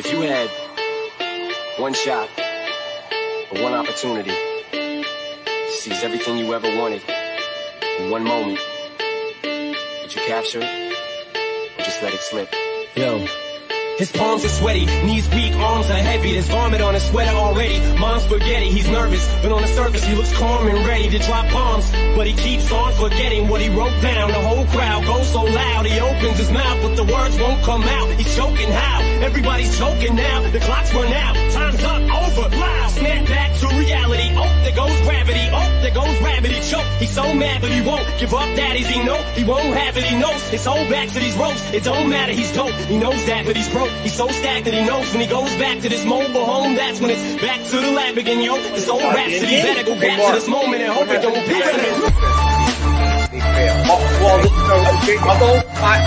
If you had one shot or one opportunity to seize everything you ever wanted in one moment, would you capture it or just let it slip? Yo. His palms are sweaty, knees weak, arms are heavy. There's vomit on his sweater already. Mom's spaghetti, he's nervous, but on the surface he looks calm and ready to drop bombs. But he keeps on forgetting what he wrote down. The whole crowd goes so loud, he opens his mouth, but the words won't come out. He's choking how? Everybody's choking now. The clock's run out, time's up, over, loud. Snap back to reality. Oh, there goes gravity. Oh, there goes gravity. Choke. He's so mad, but he won't give up. Daddies, he know he won't have it. He knows his whole back to these ropes. It don't matter, he's dope. He knows that, but he's broke. He's so stacked that he knows when he goes back to this mobile home, that's when it's back to the lab again, yo. This old rhapsody better go back to this moment and hope it don't pass him.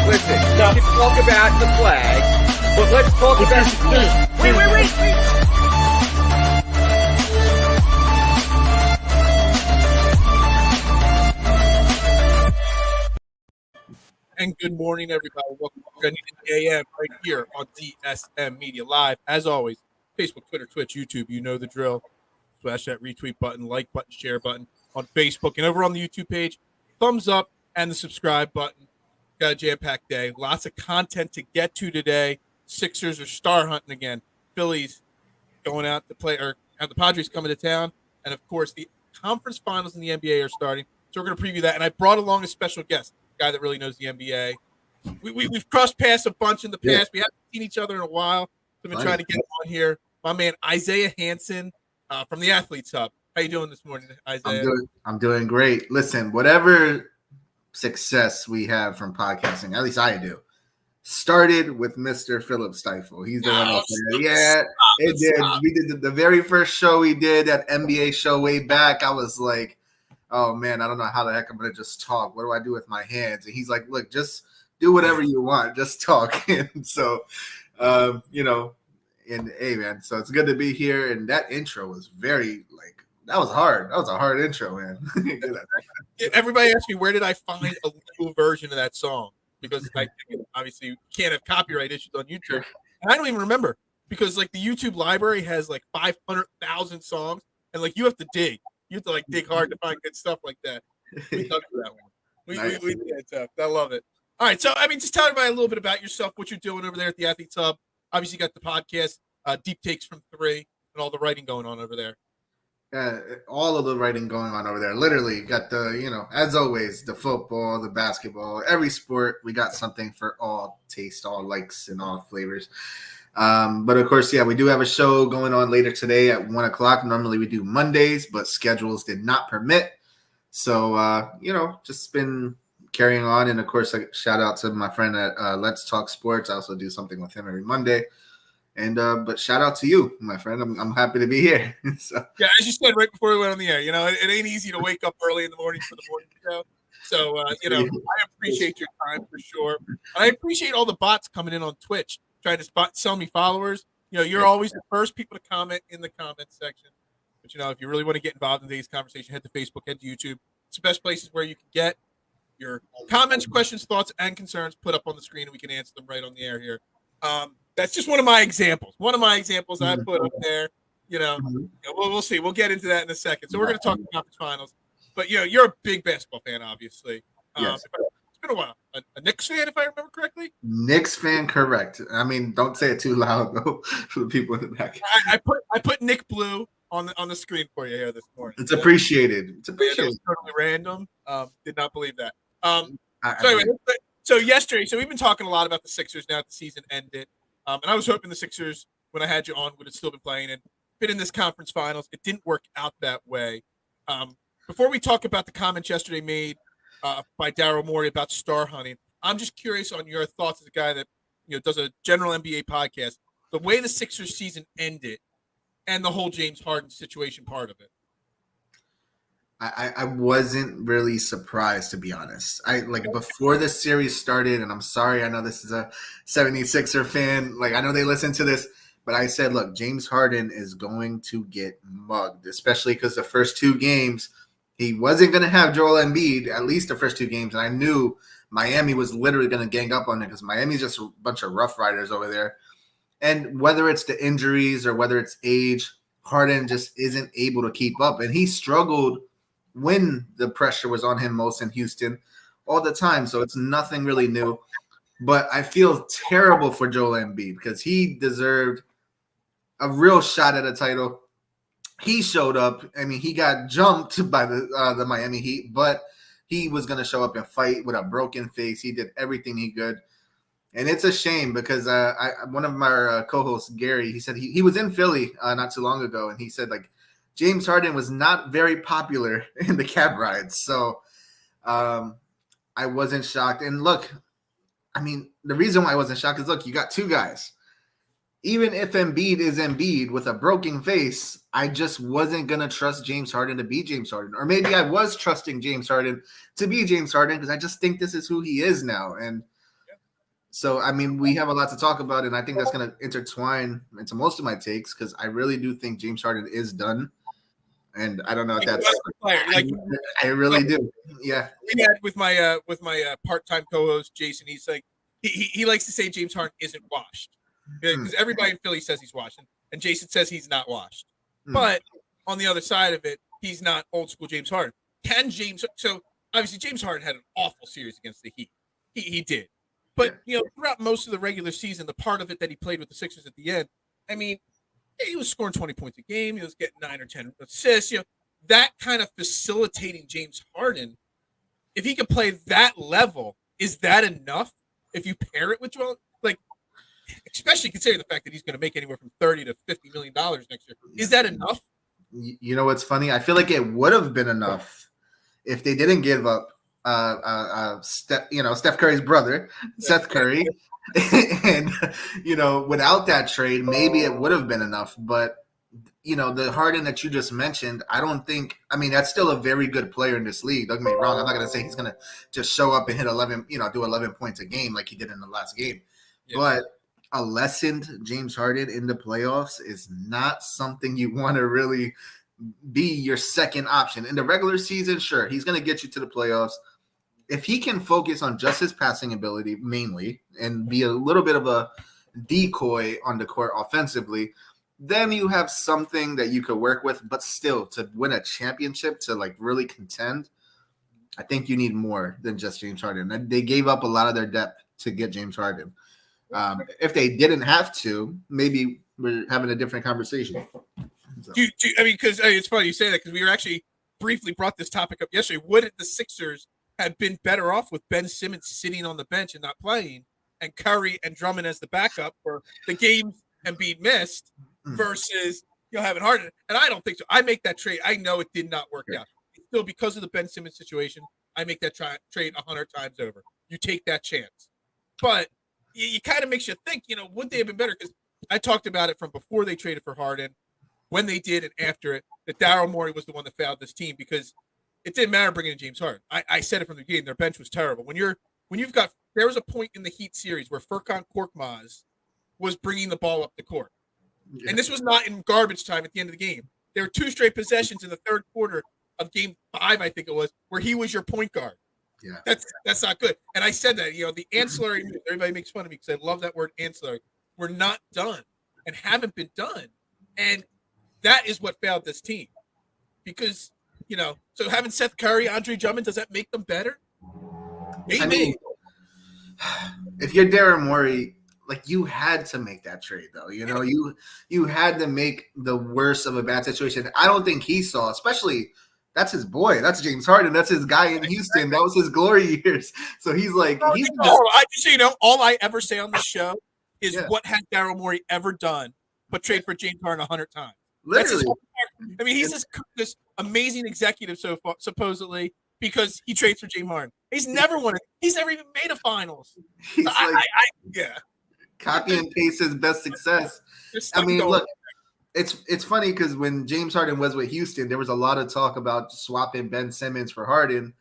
Listen, we can talk about the flag, but let's talk about... Wait. And good morning, everybody. Welcome to Gunny AM right here on DSM Media Live. As always, Facebook, Twitter, Twitch, YouTube, you know the drill. Smash that retweet button, like button, share button on Facebook. And over on the YouTube page, thumbs up and the subscribe button. Got a jam-packed day. Lots of content to get to today. Sixers are star hunting again. Phillies going out to play, or have the Padres coming to town. And, of course, the conference finals in the NBA are starting. So we're going to preview that. And I brought along a special guest. Guy that really knows the NBA. We've crossed paths a bunch in the past. Yeah. We haven't seen each other in a while. So we've been trying to get on here. My man Isaiah Hanson from the Athletes Hub. How you doing this morning, Isaiah? I'm doing great. Listen, whatever success we have from podcasting, at least I do, started with Mr. Philip Stifle. He's the one up there. Yeah, it did. We did the very first show we did, that NBA show way back. I was like, oh man, I don't know how the heck I'm gonna just talk. What do I do with my hands? And he's like, look, just do whatever you want, just talk. And so, and hey man, so it's good to be here. And that intro was that was hard. That was a hard intro, man. Everybody asked me, where did I find a legal version of that song? Because obviously you can't have copyright issues on YouTube. And I don't even remember, because like the YouTube library has like 500,000 songs, and like you have to dig. You have to dig hard to find good stuff like that. We talked about that one. We did tough. I love it. All right, so just tell everybody a little bit about yourself, what you're doing over there at the Athletes Hub. Obviously, you got the podcast, Deep Takes from 3, and all the writing going on over there. All of the writing going on over there. Literally, got the as always, the football, the basketball, every sport. We got something for all taste, all likes, and all flavors. But of course, we do have a show going on later today at 1:00. Normally we do Mondays, but schedules did not permit. So, just been carrying on. And of course, a shout out to my friend at Let's Talk Sports. I also do something with him every Monday. And, but shout out to you, my friend. I'm happy to be here. So. Yeah, as you said right before we went on the air, it ain't easy to wake up early in the morning for the morning show. So, I appreciate your time for sure. And I appreciate all the bots coming in on Twitch, trying to sell me followers. You're always the first people to comment in the comment section. But, if you really want to get involved in today's conversation, head to Facebook, head to YouTube. It's the best places where you can get your comments, questions, thoughts, and concerns put up on the screen, and we can answer them right on the air here. That's just one of my examples. One of my examples I put up there. We'll see. We'll get into that in a second. So we're going to talk conference finals. But, you're a big basketball fan, obviously. Yes. It's been a while. A Knicks fan, if I remember correctly? Knicks fan, correct. Don't say it too loud, though, for the people in the back. I put Nick Blue on the screen for you here this morning. It's appreciated. It's appreciated. It was totally random. Did not believe that. So yesterday, we've been talking a lot about the Sixers now that the season ended. And I was hoping the Sixers, when I had you on, would have still been playing and been in this conference finals. It didn't work out that way. Before we talk about the comments yesterday made by Daryl Morey about star hunting, I'm just curious on your thoughts as a guy that does a general NBA podcast. The way the Sixers season ended and the whole James Harden situation part of it. I wasn't really surprised, to be honest. Before the series started, and I'm sorry, I know this is a 76er fan. I know they listen to this, but I said, look, James Harden is going to get mugged, especially because the first 2 games, he wasn't going to have Joel Embiid, at least the first 2 games. And I knew Miami was literally going to gang up on him because Miami's just a bunch of rough riders over there. And whether it's the injuries or whether it's age, Harden just isn't able to keep up. And he struggled when the pressure was on him most in Houston all the time. So it's nothing really new. But I feel terrible for Joel Embiid because he deserved a real shot at a title. He showed up. I mean, he got jumped by the Miami Heat, but he was going to show up and fight with a broken face. He did everything he could. And it's a shame because one of my co-hosts, Gary, he said he was in Philly not too long ago, and he said, like, James Harden was not very popular in the cab rides. So I wasn't shocked. And look, I mean, the reason why I wasn't shocked is, look, you got two guys. Even if Embiid is Embiid with a broken face, I just wasn't going to trust James Harden to be James Harden. Or maybe I was trusting James Harden to be James Harden because I just think this is who he is now. And so, I mean, we have a lot to talk about, and I think that's going to intertwine into most of my takes because I really do think James Harden is done. And I don't know if that's I really do. Yeah. We had with my part-time co-host Jason. He's like he likes to say James Harden isn't washed because everybody in Philly says he's washed, and Jason says he's not washed. But on the other side of it, he's not old school James Harden. So obviously James Harden had an awful series against the Heat. He did. But throughout most of the regular season, the part of it that he played with the Sixers at the end, I mean, he was scoring 20 points a game. He was getting 9 or 10 assists. That kind of facilitating James Harden, if he can play that level, is that enough? If you pair it with Joel, like, especially considering the fact that he's going to make anywhere from $30 to $50 million next year, is that enough? You know what's funny? I feel like it would have been enough if they didn't give up Steph Curry's brother, Seth Curry. And, without that trade, maybe it would have been enough. But, the Harden that you just mentioned, I don't think – I mean, that's still a very good player in this league. Don't get me wrong. I'm not going to say he's going to just show up and hit 11, do 11 points a game like he did in the last game. Yeah. But a lessened James Harden in the playoffs is not something you want to really be your second option. In the regular season, sure, he's going to get you to the playoffs. If he can focus on just his passing ability mainly and be a little bit of a decoy on the court offensively, then you have something that you could work with. But still, to win a championship, to like really contend, I think you need more than just James Harden. They gave up a lot of their depth to get James Harden. If they didn't have to, maybe we're having a different conversation. So. Because it's funny you say that because we were actually briefly brought this topic up yesterday. Would the Sixers have been better off with Ben Simmons sitting on the bench and not playing, and Curry and Drummond as the backup for the games Embiid missed versus having Harden? And I don't think so. I make that trade. I know it did not work out. Still, because of the Ben Simmons situation, I make that trade 100 times over. You take that chance. But it kind of makes you think, would they have been better? Because I talked about it from before they traded for Harden, when they did, and after it, that Daryl Morey was the one that failed this team because it didn't matter bringing in James Harden. I said it from the beginning. Their bench was terrible. There was a point in the Heat series where Furkan Korkmaz was bringing the ball up the court. Yeah. And this was not in garbage time at the end of the game. There were 2 straight possessions in the third quarter of game 5, I think it was, where he was your point guard. Yeah. That's not good. And I said that, the ancillary, everybody makes fun of me because I love that word ancillary. We're not done and haven't been done. And that is what failed this team. Because so having Seth Curry, Andre Drummond, does that make them better? Maybe. I mean, if you're Daryl Morey, like, you had to make that trade, though. You had to make the worst of a bad situation. I don't think he saw, especially that's his boy. That's James Harden. That's his guy in Houston. That was his glory years. So he's like, all I ever say on the show is what has Daryl Morey ever done but trade for James Harden 100 times. Literally. He's this amazing executive so far, supposedly, because he trades for James Harden. He's never won it. He's never even made a finals. Copy and paste his best success. I mean, look, it's funny because when James Harden was with Houston, there was a lot of talk about swapping Ben Simmons for Harden.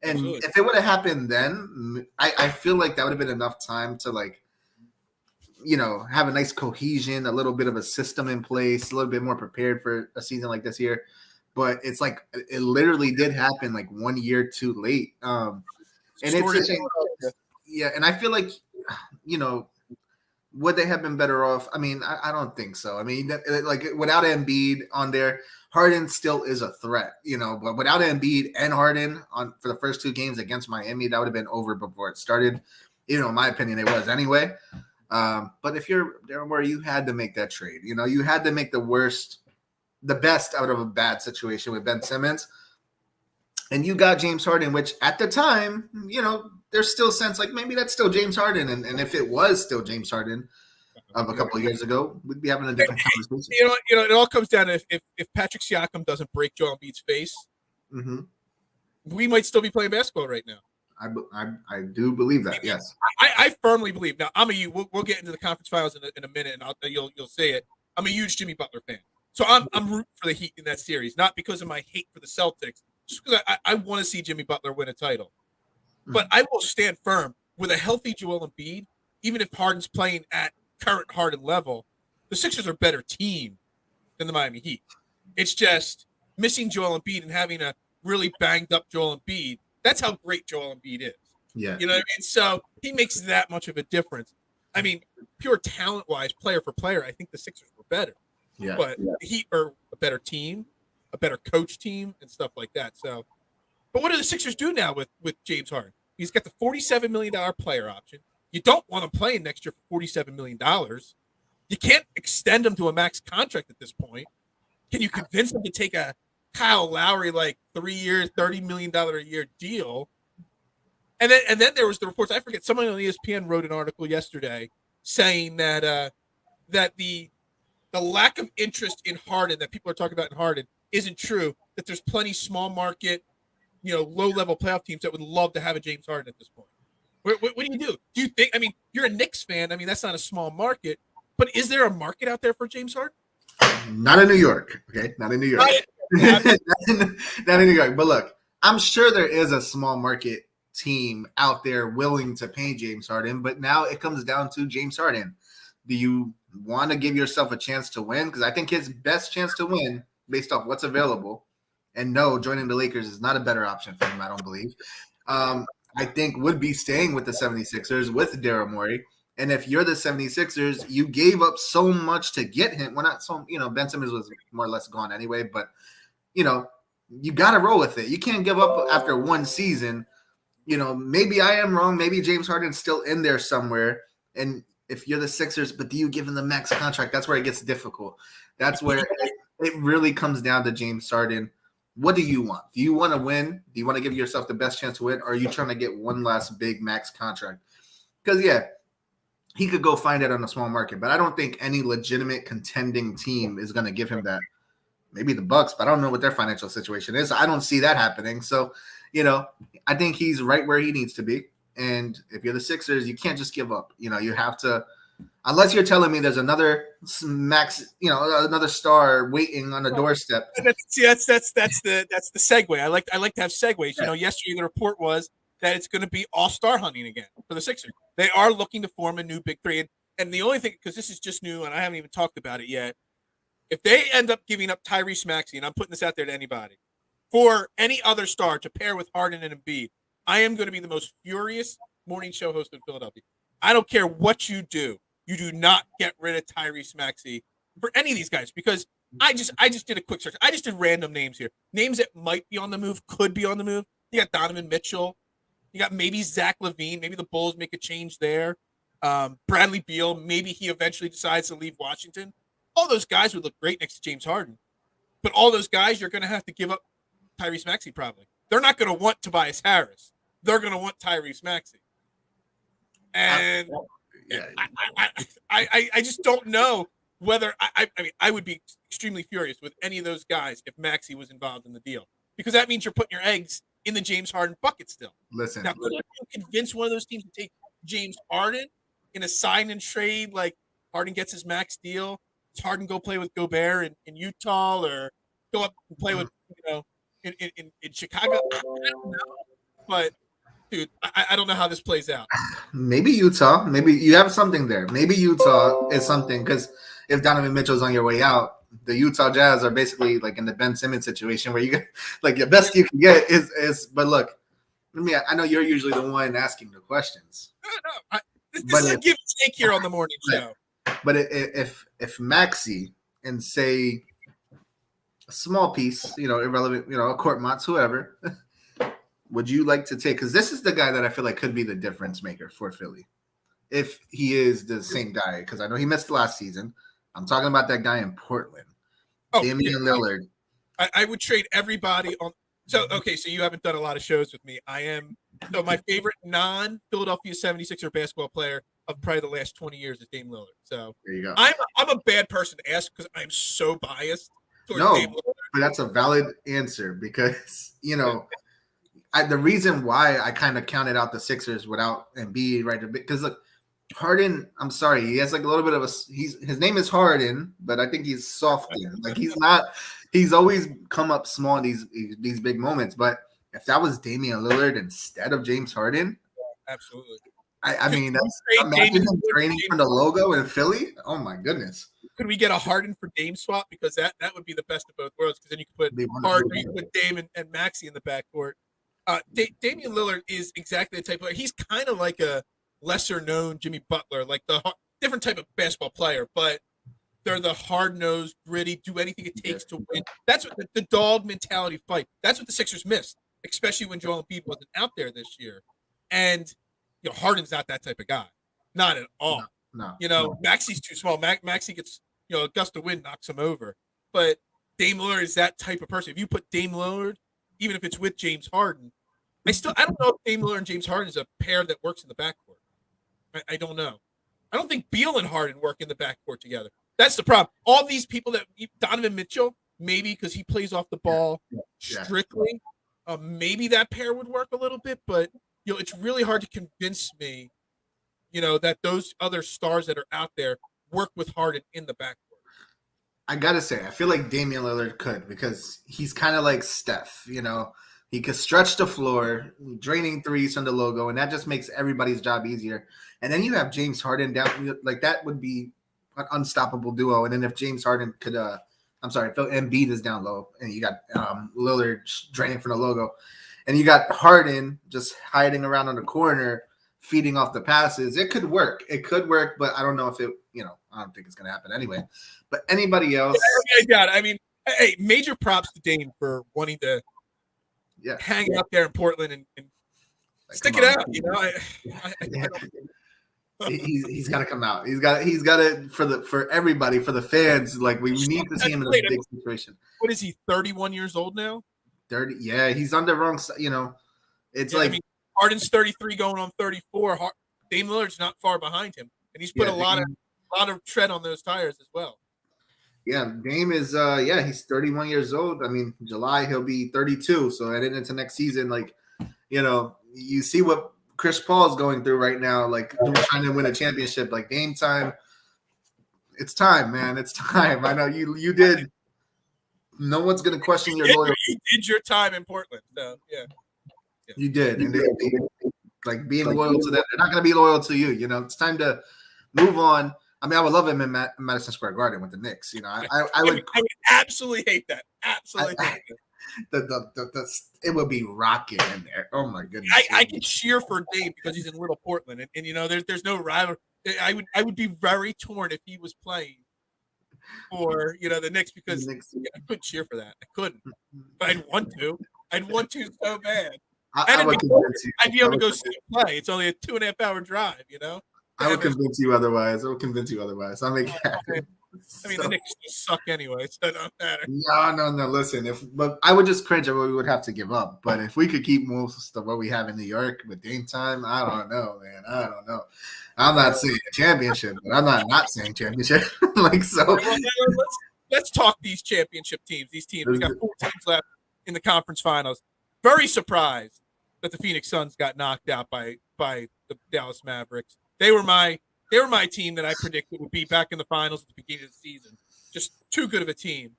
And Absolutely. If it would have happened then, I feel like that would have been enough time to, like, have a nice cohesion, a little bit of a system in place, a little bit more prepared for a season like this year. But it's like it literally did happen like 1 year too late. And and I feel like, Would they have been better off? I mean, I don't think so. I mean, like without Embiid on there, Harden still is a threat, but without Embiid and Harden for the first 2 games against Miami, that would have been over before it started. In my opinion, it was anyway. But if you're there where you had to make that trade, you had to make the best out of a bad situation with Ben Simmons. And you got James Harden, which at the time, there's still sense like maybe that's still James Harden. And if it was still James Harden of a couple of years ago, we'd be having a different conversation. It all comes down to if Patrick Siakam doesn't break Joel Embiid's face, we might still be playing basketball right now. I do believe that, yes. I firmly believe. Now, we'll get into the conference finals in a minute, and you'll say it. I'm a huge Jimmy Butler fan. So I'm rooting for the Heat in that series, not because of my hate for the Celtics, just because I want to see Jimmy Butler win a title. But I will stand firm with a healthy Joel Embiid, even if Harden's playing at current Harden level, the Sixers are a better team than the Miami Heat. It's just missing Joel Embiid and having a really banged up Joel Embiid. That's how great Joel Embiid is. Yeah. You know what I mean? So he makes that much of a difference. I mean, pure talent-wise, player for player, I think the Sixers were better. Yeah. But the Heat are a better team, a better coach team, and stuff like that. So, but what do the Sixers do now with James Harden? He's got the $47 million player option. You don't want to play him next year for $47 million. You can't extend him to a max contract at this point. Can you convince him to take a Kyle Lowry, 3 years, $30 million a year deal? And then there was the reports. I forget. Someone on ESPN wrote an article yesterday saying that that the lack of interest in Harden that people are talking about in Harden isn't true. That there's plenty small market, low level playoff teams that would love to have a James Harden at this point. What do you do? Do you think? I mean, you're a Knicks fan. I mean, that's not a small market. But is there a market out there for James Harden? Not in New York. Okay, not in New York. Not in New York. But look, I'm sure there is a small market team out there willing to pay James Harden. But now it comes down to James Harden. Do you want to give yourself a chance to win? Because I think his best chance to win, based off what's available, and no, joining the Lakers is not a better option for him, I don't believe. I think would be staying with the 76ers with Daryl Morey. And if you're the 76ers, you gave up so much to get him. Well, not so, Ben Simmons was more or less gone anyway, but, you got to roll with it. You can't give up after one season. Maybe I am wrong. Maybe James Harden's still in there somewhere. And if you're the Sixers, but do you give him the max contract? That's where it gets difficult. That's where it really comes down to James Harden. What do you want? Do you want to win? Do you want to give yourself the best chance to win? Or are you trying to get one last big max contract? Because, he could go find it on a small market, but I don't think any legitimate contending team is going to give him that. Maybe the Bucks, but I don't know what their financial situation is. I don't see that happening. So, I think he's right where he needs to be. And if you're the Sixers, you can't just give up. You have to, unless you're telling me there's another max, another star waiting on the doorstep. That's the segue. I like to have segues. Yesterday the report was that it's going to be all-star hunting again for the Sixers. They are looking to form a new big three. And the only thing, because this is just new and I haven't even talked about it yet, if they end up giving up Tyrese Maxey, and I'm putting this out there to anybody, for any other star to pair with Harden and Embiid, I am going to be the most furious morning show host in Philadelphia. I don't care what you do. You do not get rid of Tyrese Maxey for any of these guys, because I just did a quick search. I just did random names here. Names that might be on the move, could be on the move. You got Donovan Mitchell. You got maybe Zach LaVine. Maybe the Bulls make a change there. Bradley Beal. Maybe he eventually decides to leave Washington. All those guys would look great next to James Harden. But all those guys, you're going to have to give up Tyrese Maxey probably. They're not going to want Tobias Harris. They're going to want Tyrese Maxey. And I just don't know whether I mean, I would be extremely furious with any of those guys if Maxey was involved in the deal, because that means you're putting your eggs in the James Harden bucket still. Listen, now, could you convince one of those teams to take James Harden in a sign and trade, like Harden gets his max deal? Does Harden go play with Gobert in Utah, or go up and play with in Chicago? I don't know, but dude, I don't know how this plays out. Maybe Utah. Maybe you have something there. Maybe Utah is something, because if Donovan Mitchell's on your way out, the Utah Jazz are basically like in the Ben Simmons situation where you get like your best you can get is. But look, I know you're usually the one asking the questions. No, This is a give and take here on the morning show. But if Maxey and say a small piece, irrelevant, a Court Mott's, whoever, would you like to take? Because this is the guy that I feel like could be the difference maker for Philly. If he is the same guy, because I know he missed last season. I'm talking about that guy in Portland. Damian Lillard. I would trade everybody on. So you haven't done a lot of shows with me. So my favorite non-Philadelphia 76er basketball player of probably the last 20 years is Dame Lillard. So there you go. I'm a bad person to ask because I'm so biased towards Dame Lillard. But that's a valid answer because, the reason why I kind of counted out the Sixers without Embiid, right? Because look, Harden, I'm sorry, he has like a little bit of his name is Harden, but I think he's soft. Like he's always come up small in these big moments. But if that was Damian Lillard instead of James Harden, absolutely. I mean, imagine him training for the logo in Philly. Oh my goodness. Could we get a Harden for Dame swap? Because that would be the best of both worlds. Because then you could put Harden, you could put Dame and Maxey in the backcourt. Damian Lillard is exactly the type of player. He's kind of like a lesser known Jimmy Butler, like the different type of basketball player, but they're the hard-nosed, gritty, do anything it takes to win. That's what the dog mentality fight. That's what the Sixers missed, especially when Joel Embiid wasn't out there this year. And Harden's not that type of guy, not at all. No. Maxey's too small. Maxey gets a gust of wind knocks him over, but Dame Lillard is that type of person. If you put Dame Lillard, even if it's with James Harden, I don't know if Dame Lillard and James Harden is a pair that works in the backcourt. I don't know. I don't think Beal and Harden work in the backcourt together. That's the problem. All these people Donovan Mitchell, maybe because he plays off the ball strictly, maybe that pair would work a little bit, but it's really hard to convince me, that those other stars that are out there work with Harden in the backcourt. I gotta say, I feel like Damian Lillard could because he's kind of like Steph, He could stretch the floor, draining threes from the logo, and that just makes everybody's job easier. And then you have James Harden down, like that would be an unstoppable duo. And then if James Harden could, Embiid is down low, and you got Lillard draining from the logo, and you got Harden just hiding around on the corner, feeding off the passes. It could work. But I don't know if it, I don't think it's going to happen anyway. But anybody else? I mean, hey, major props to Dame for wanting to hang out there in Portland and stick it out. He's got to come out. He's got it for everybody, for the fans. Like we need to see him in a big situation. What is he? 31 years old now. 30. Yeah, he's on the wrong side. It's Harden's 33, going on 34. Dame Lillard's not far behind him, and he's put a lot of tread on those tires as well. Yeah, Dame is he's 31 years old. I mean, July he'll be 32. So heading into next season, you see what Chris Paul is going through right now, trying to win a championship. Like Dame time, it's time, man. It's time. I know you did. No one's gonna question your loyalty. You did your time in Portland, so yeah. You did, and being loyal to them. They're not gonna be loyal to you. It's time to move on. I mean, I would love him in Madison Square Garden with the Knicks. I would absolutely hate that. Absolutely hate that. It would be rocking in there. Oh my goodness! I could cheer for Dame because he's in Little Portland, and there's no rival. I would be very torn if he was playing for the Knicks because I couldn't cheer for that. I couldn't, but I'd want to. I'd want to so bad. I'd be able to go see him play. It's only a 2.5 hour drive. I would convince you otherwise. I'll make it happen. I mean, the Knicks just suck anyway, so it don't matter. No. Listen, but I would just cringe at what we would have to give up. But if we could keep most of what we have in New York with Dame time, I don't know, man. I don't know. I'm not saying championship, but I'm not saying championship. Let's talk these championship teams. These teams. We got 4 teams left in the conference finals. Very surprised that the Phoenix Suns got knocked out by the Dallas Mavericks. They were my team that I predicted would be back in the finals at the beginning of the season. Just too good of a team.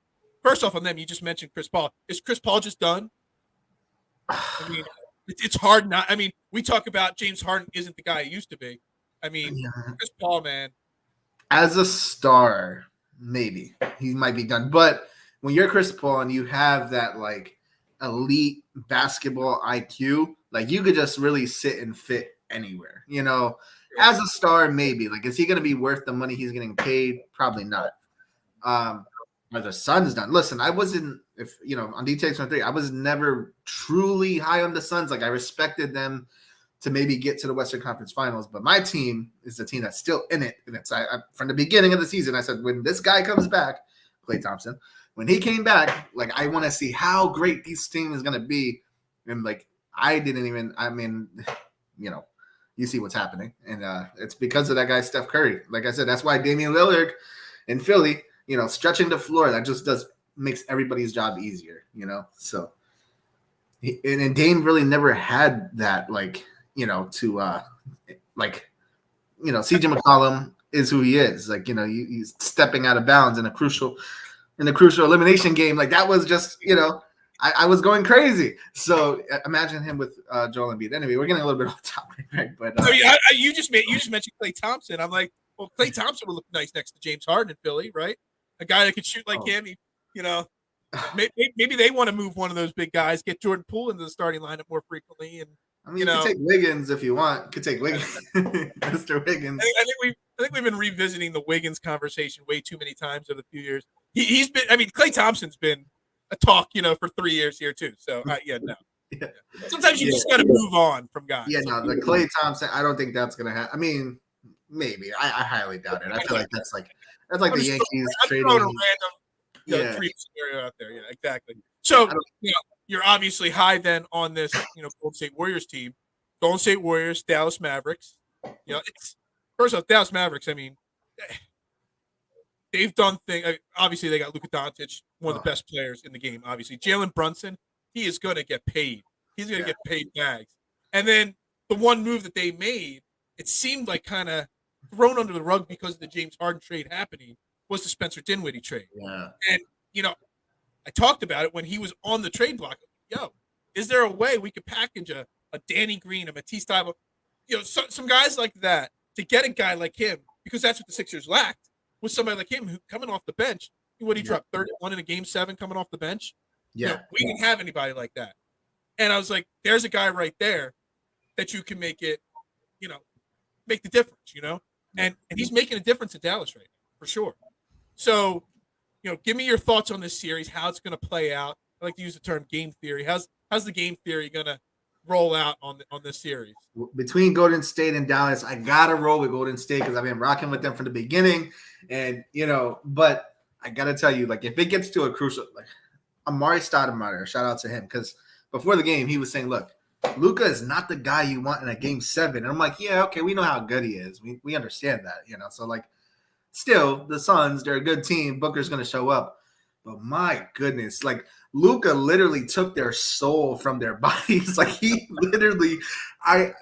First off on them, you just mentioned Chris Paul. Is Chris Paul just done? I mean, it's hard not. I mean, we talk about James Harden isn't the guy he used to be. I mean, Chris Paul, man. As a star, maybe he might be done. But when you're Chris Paul and you have that elite basketball IQ, you could just really sit and fit anywhere, as a star, maybe. Like, is he going to be worth the money he's getting paid? Probably not. Are the Suns done? Listen, I wasn't, on DTX13, I was never truly high on the Suns. Like, I respected them to maybe get to the Western Conference Finals, but my team is the team that's still in it. And it's from the beginning of the season, I said, when this guy comes back, Klay Thompson, when he came back, like, I want to see how great this team is going to be. And, like, you see what's happening. And it's because of that guy, Steph Curry. Like I said, that's why Damian Lillard in Philly, stretching the floor, that just makes everybody's job easier, So, and Dame really never had that, CJ McCollum is who he is. Like, he's stepping out of bounds in a crucial elimination game. Like, that was just, I was going crazy. So imagine him with Joel Embiid. Anyway, we're getting a little bit off topic, right? But you just mentioned Klay Thompson. I'm like, well, Klay Thompson would look nice next to James Harden in Philly, right? A guy that could shoot like him. Maybe they want to move one of those big guys, get Jordan Poole into the starting lineup more frequently, and you can take Wiggins if you want. You could take Wiggins, Mr. Wiggins. I think we've been revisiting the Wiggins conversation way too many times over the few years. He's been. I mean, Klay Thompson's been a talk, for 3 years here too. So no. Yeah. Sometimes you just got to move on from guys. Yeah, no, the Klay Thompson. I don't think that's gonna happen. I mean, maybe. I highly doubt it. I feel like that's like the Yankees trading. I'm throwing a random dream scenario out there. Yeah, exactly. So you're obviously high then on this, Golden State Warriors team. Golden State Warriors, Dallas Mavericks. It's first off, Dallas Mavericks. I mean, they've done things. Obviously, they got Luka Doncic, one of the best players in the game. Obviously, Jalen Brunson, he is going to get paid. He's going to get paid bags. And then the one move that they made, it seemed like kind of thrown under the rug because of the James Harden trade happening, was the Spencer Dinwiddie trade. Yeah. And I talked about it when he was on the trade block. Is there a way we could package a Danny Green, a Matisse Thybulle, some guys like that to get a guy like him, because that's what the Sixers lacked, with somebody like him who coming off the bench. What he dropped 31 in a game 7 coming off the bench. Yeah, we didn't have anybody like that. And I was like, there's a guy right there that you can make it, make the difference, and he's making a difference in Dallas right now, for sure. So, give me your thoughts on this series, how it's going to play out. I like to use the term game theory. How's the game theory going to roll out on this series? Between Golden State and Dallas, I got to roll with Golden State because I've been rocking with them from the beginning. And, but I got to tell you, if it gets to a crucial, Amari Stoudemire, shout out to him, because before the game, he was saying, look, Luka is not the guy you want in a game 7. And I'm like, yeah, okay, we know how good he is. We understand that, So, still, the Suns, they're a good team. Booker's going to show up. But my goodness, Luka literally took their soul from their bodies. He literally, I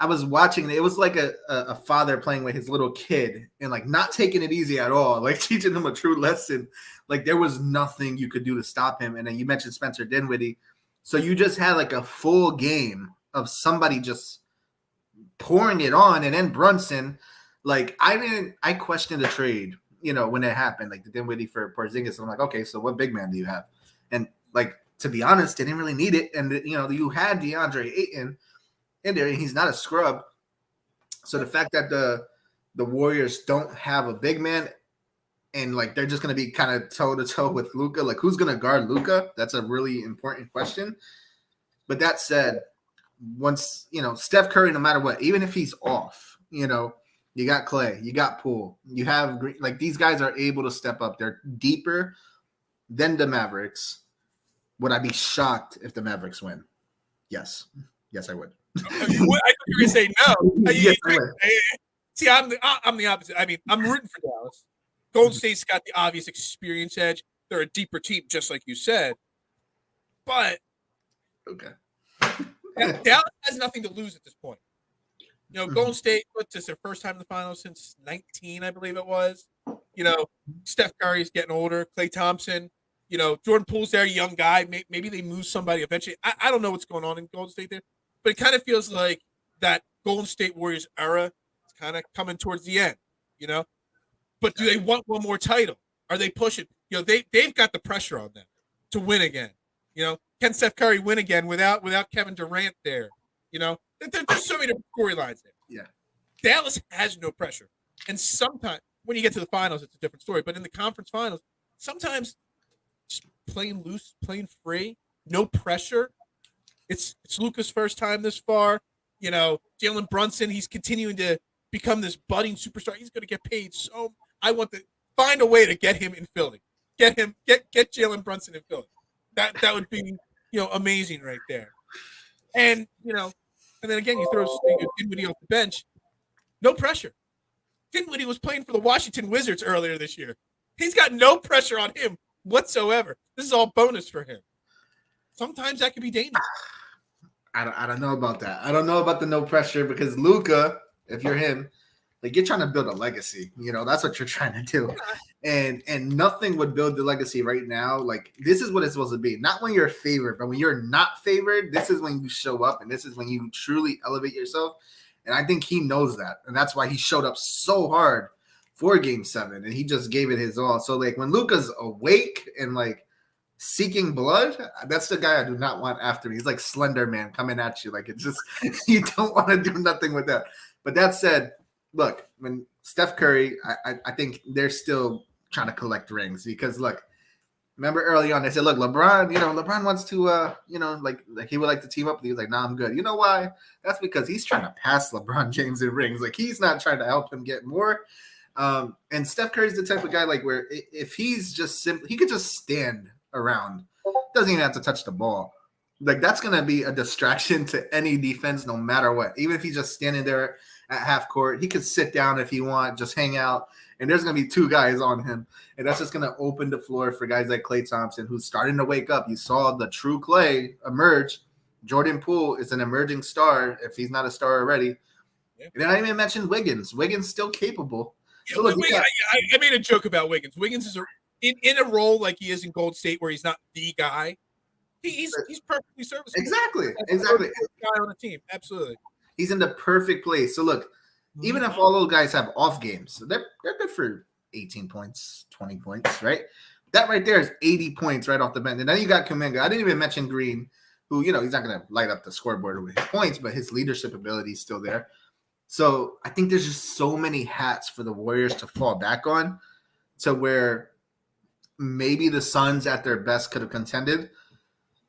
was watching it. It was like a father playing with his little kid and not taking it easy at all, teaching him a true lesson. There was nothing you could do to stop him. And then you mentioned Spencer Dinwiddie. So you just had a full game of somebody just pouring it on. And then Brunson, I questioned the trade, when it happened, the Dinwiddie for Porzingis. I'm like, okay, so what big man do you have? And to be honest, they didn't really need it. And you had DeAndre Ayton in there, and he's not a scrub. So the fact that the Warriors don't have a big man and they're just going to be kind of toe to toe with Luka, who's going to guard Luka? That's a really important question. But that said, once Steph Curry, no matter what, even if he's off, you got Klay, you got Poole, you have these guys are able to step up. They're deeper than the Mavericks. Would I be shocked if the Mavericks win? Yes, I would. I thought you were going to say no. Yes, I would. See, I'm the opposite. I mean, I'm rooting for Dallas. Golden State's got the obvious experience edge. They're a deeper team, just like you said. But okay, Dallas has nothing to lose at this point. Golden State, what's this, their first time in the finals since 19, I believe it was. Steph Curry's getting older. Klay Thompson, Jordan Poole's there, young guy. Maybe they move somebody eventually. I don't know what's going on in Golden State there, but it kind of feels like that Golden State Warriors era is kind of coming towards the end, But do they want one more title? Are they pushing? They've got the pressure on them to win again. Can Steph Curry win again without Kevin Durant there? There's so many storylines there. Dallas has no pressure. And sometimes when you get to the finals, it's a different story. But in the conference finals, sometimes just playing loose, playing free, no pressure. It's Luka's first time this far. You know, Jalen Brunson, he's continuing to become this budding superstar. He's going to get paid so. I want to find a way to get him in Philly. Get Jalen Brunson in Philly. That would be amazing right there. And and then again you throw Dinwiddie off the bench, no pressure. Dinwiddie was playing for the Washington Wizards earlier this year. He's got no pressure on him whatsoever. This is all bonus for him. Sometimes that can be dangerous. I don't know about that. I don't know about the no pressure because Luka, if you're him, like you're trying to build a legacy. That's what you're trying to do. And nothing would build the legacy right now. Like this is what it's supposed to be. Not when you're favored, but when you're not favored, this is when you show up and this is when you truly elevate yourself. And I think he knows that. And that's why he showed up so hard for Game 7. And he just gave it his all. So like when Luka's awake and like seeking blood, that's the guy I do not want after me. He's like Slender Man coming at you. Like it's just you don't want to do nothing with that. But that said, look, when Steph Curry, I think they're still trying to collect rings because look, remember early on they said, look, LeBron wants to like he would like to team up with you. He's like, nah, I'm good. You know why? That's because he's trying to pass LeBron James in rings. Like he's not trying to help him get more. And Steph Curry's the type of guy like where if he's just he could just stand around, doesn't even have to touch the ball. Like that's gonna be a distraction to any defense, no matter what. Even if he's just standing there at half court, he could sit down if he want, just hang out, and there's gonna be two guys on him, and that's just gonna open the floor for guys like Klay Thompson, who's starting to wake up. You saw the true Klay emerge. Jordan Poole is an emerging star if he's not a star already. Yeah. And I didn't even mention Wiggins. Wiggins still capable. Yeah, so look, I made a joke about Wiggins. Wiggins is in a role like he is in Gold State, where he's not the guy. He's perfectly serviceable. Exactly. Guy on the team, absolutely. He's in the perfect place. So look, even if all those guys have off games, they're good for 18 points, 20 points, right? That right there is 80 points right off the bench. And then you got Kuminga. I didn't even mention Green, who he's not going to light up the scoreboard with his points, but his leadership ability is still there. So I think there's just so many hats for the Warriors to fall back on, to where maybe the Suns at their best could have contended,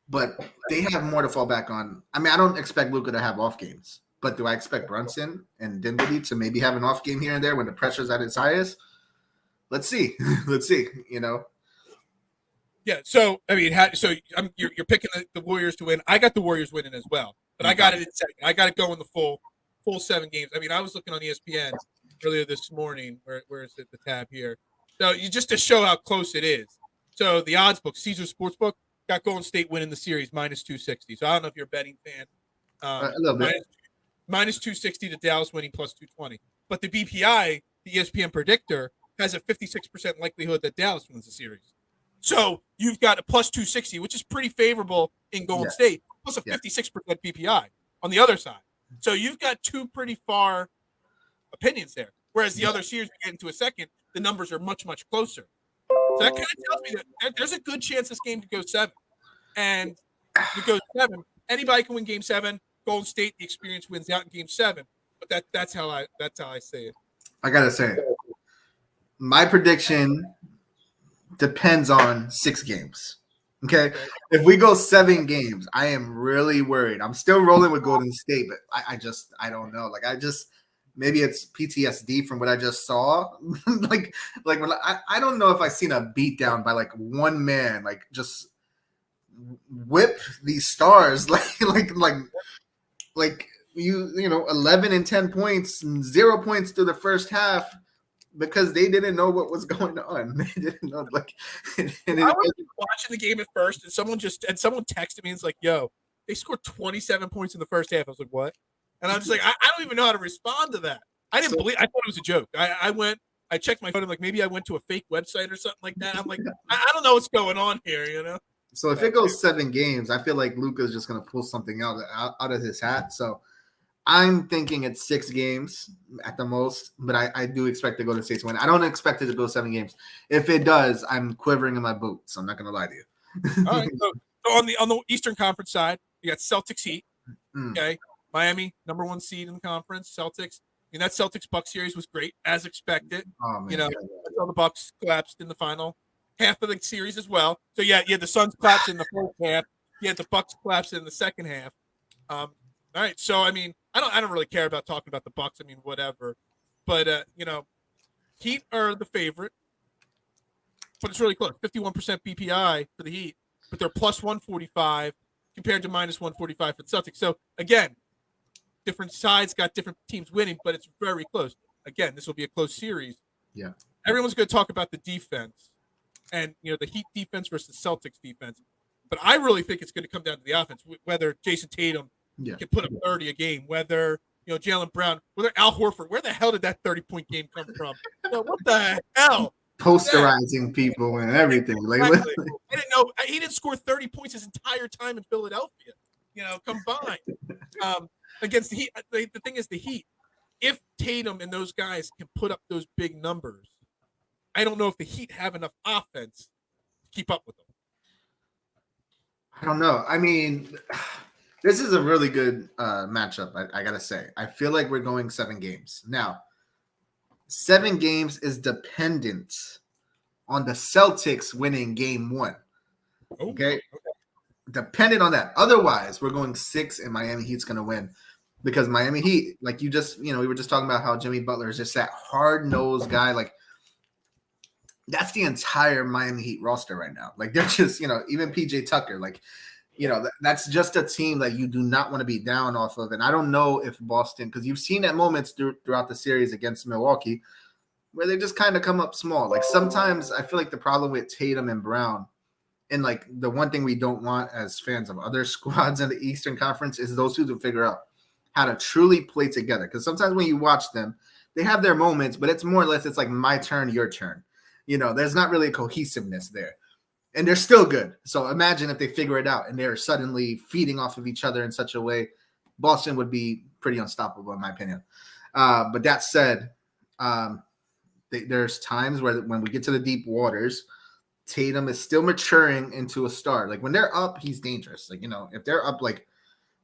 but they have more to fall back on. I mean, I don't expect Luka to have off games, but do I expect Brunson and Dinwiddie to maybe have an off game here and there when the pressure's at its highest? Let's see. Yeah. So I mean, you're picking the Warriors to win. I got the Warriors winning as well, but I got it in second. I got it going the full 7 games. I mean, I was looking on ESPN earlier this morning. Where is it? The tab here. So just to show how close it is. So the odds book, Caesar Sportsbook, got Golden State winning the series minus 260. So I don't know if you're a betting fan. A little bit. Minus 260 to Dallas winning plus 220. But the BPI, the ESPN predictor, has a 56% likelihood that Dallas wins the series. So you've got a plus 260, which is pretty favorable in Golden State, plus a 56% BPI on the other side. So you've got two pretty far opinions there. Whereas the other series we get into a second, the numbers are much, much closer. So that kind of tells me that there's a good chance this game could go 7. And if it goes 7, anybody can win Game 7. Golden State, the experience wins out in Game 7. But that's how I say it. I gotta say, my prediction depends on 6 games. Okay, if we go 7 games, I am really worried. I'm still rolling with Golden State, but I don't know. Like maybe it's PTSD from what I just saw. like when I don't know if I've seen a beatdown by like one man, like just whip these stars like you 11 and 10 points, 0 points through the first half because they didn't know what was going on. They didn't know I was watching the game at first, and someone texted me and it's like, "Yo, they scored 27 points in the first half." I was like, "What?" And I'm just like, I don't even know how to respond to that. I thought it was a joke. I checked my phone. I'm like, maybe I went to a fake website or something like that. I'm like, I don't know what's going on here, So if it goes 7 games, I feel like Luka's just going to pull something out of his hat. So I'm thinking it's 6 games at the most, but I do expect the Golden State to win. I don't expect it to go 7 games. If it does, I'm quivering in my boots. I'm not going to lie to you. All right. So on the Eastern Conference side, you got Celtics Heat. Okay. Miami, number 1 seed in the conference. Celtics, mean, that Celtics-Bucks series was great, as expected. Oh, man. You know, until the Bucks collapsed in the final half of the series as well. So, yeah, you had the Suns collapse in the first half. You had the Bucks collapse in the second half. All right, so, I mean, I don't really care about talking about the Bucks. I mean, whatever. But, you know, Heat are the favorite. But it's really close. 51% BPI for the Heat, but they're plus 145 compared to minus 145 for the Celtics. So, again, different sides got different teams winning, but it's very close. Again, this will be a close series. Yeah. Everyone's going to talk about the defense and, you know, the Heat defense versus the Celtics defense. But I really think it's going to come down to the offense, whether Jason Tatum can put up 30 a game, whether, you know, Jaylen Brown, whether Al Horford, where the hell did that 30-point game come from? You know, what the hell? Posterizing people and everything. Like, exactly. I didn't know he didn't score 30 points his entire time in Philadelphia, you know, combined against the Heat. The thing is, the Heat, if Tatum and those guys can put up those big numbers, I don't know if the Heat have enough offense to keep up with them. I don't know. I mean, this is a really good matchup, I got to say. I feel like we're going 7 games. Now, 7 games is dependent on the Celtics winning game 1. Okay? Dependent on that. Otherwise, we're going 6 and Miami Heat's going to win because Miami Heat, like you just, you know, we were just talking about how Jimmy Butler is just that hard-nosed guy. Like, that's the entire Miami Heat roster right now. Like, they're just, you know, even PJ Tucker, like, you know, that's just a team that you do not want to be down off of. And I don't know if Boston, because you've seen at moments throughout the series against Milwaukee where they just kind of come up small. Like, sometimes I feel like the problem with Tatum and Brown, and like the one thing we don't want as fans of other squads in the Eastern Conference is those two to figure out how to truly play together. Because sometimes when you watch them, they have their moments, but it's more or less, it's like my turn, your turn. You know, there's not really a cohesiveness there. And they're still good. So imagine if they figure it out and they're suddenly feeding off of each other in such a way, Boston would be pretty unstoppable, in my opinion. But that said, there's times where when we get to the deep waters, Tatum is still maturing into a star. Like, when they're up, he's dangerous. Like, you know, if they're up like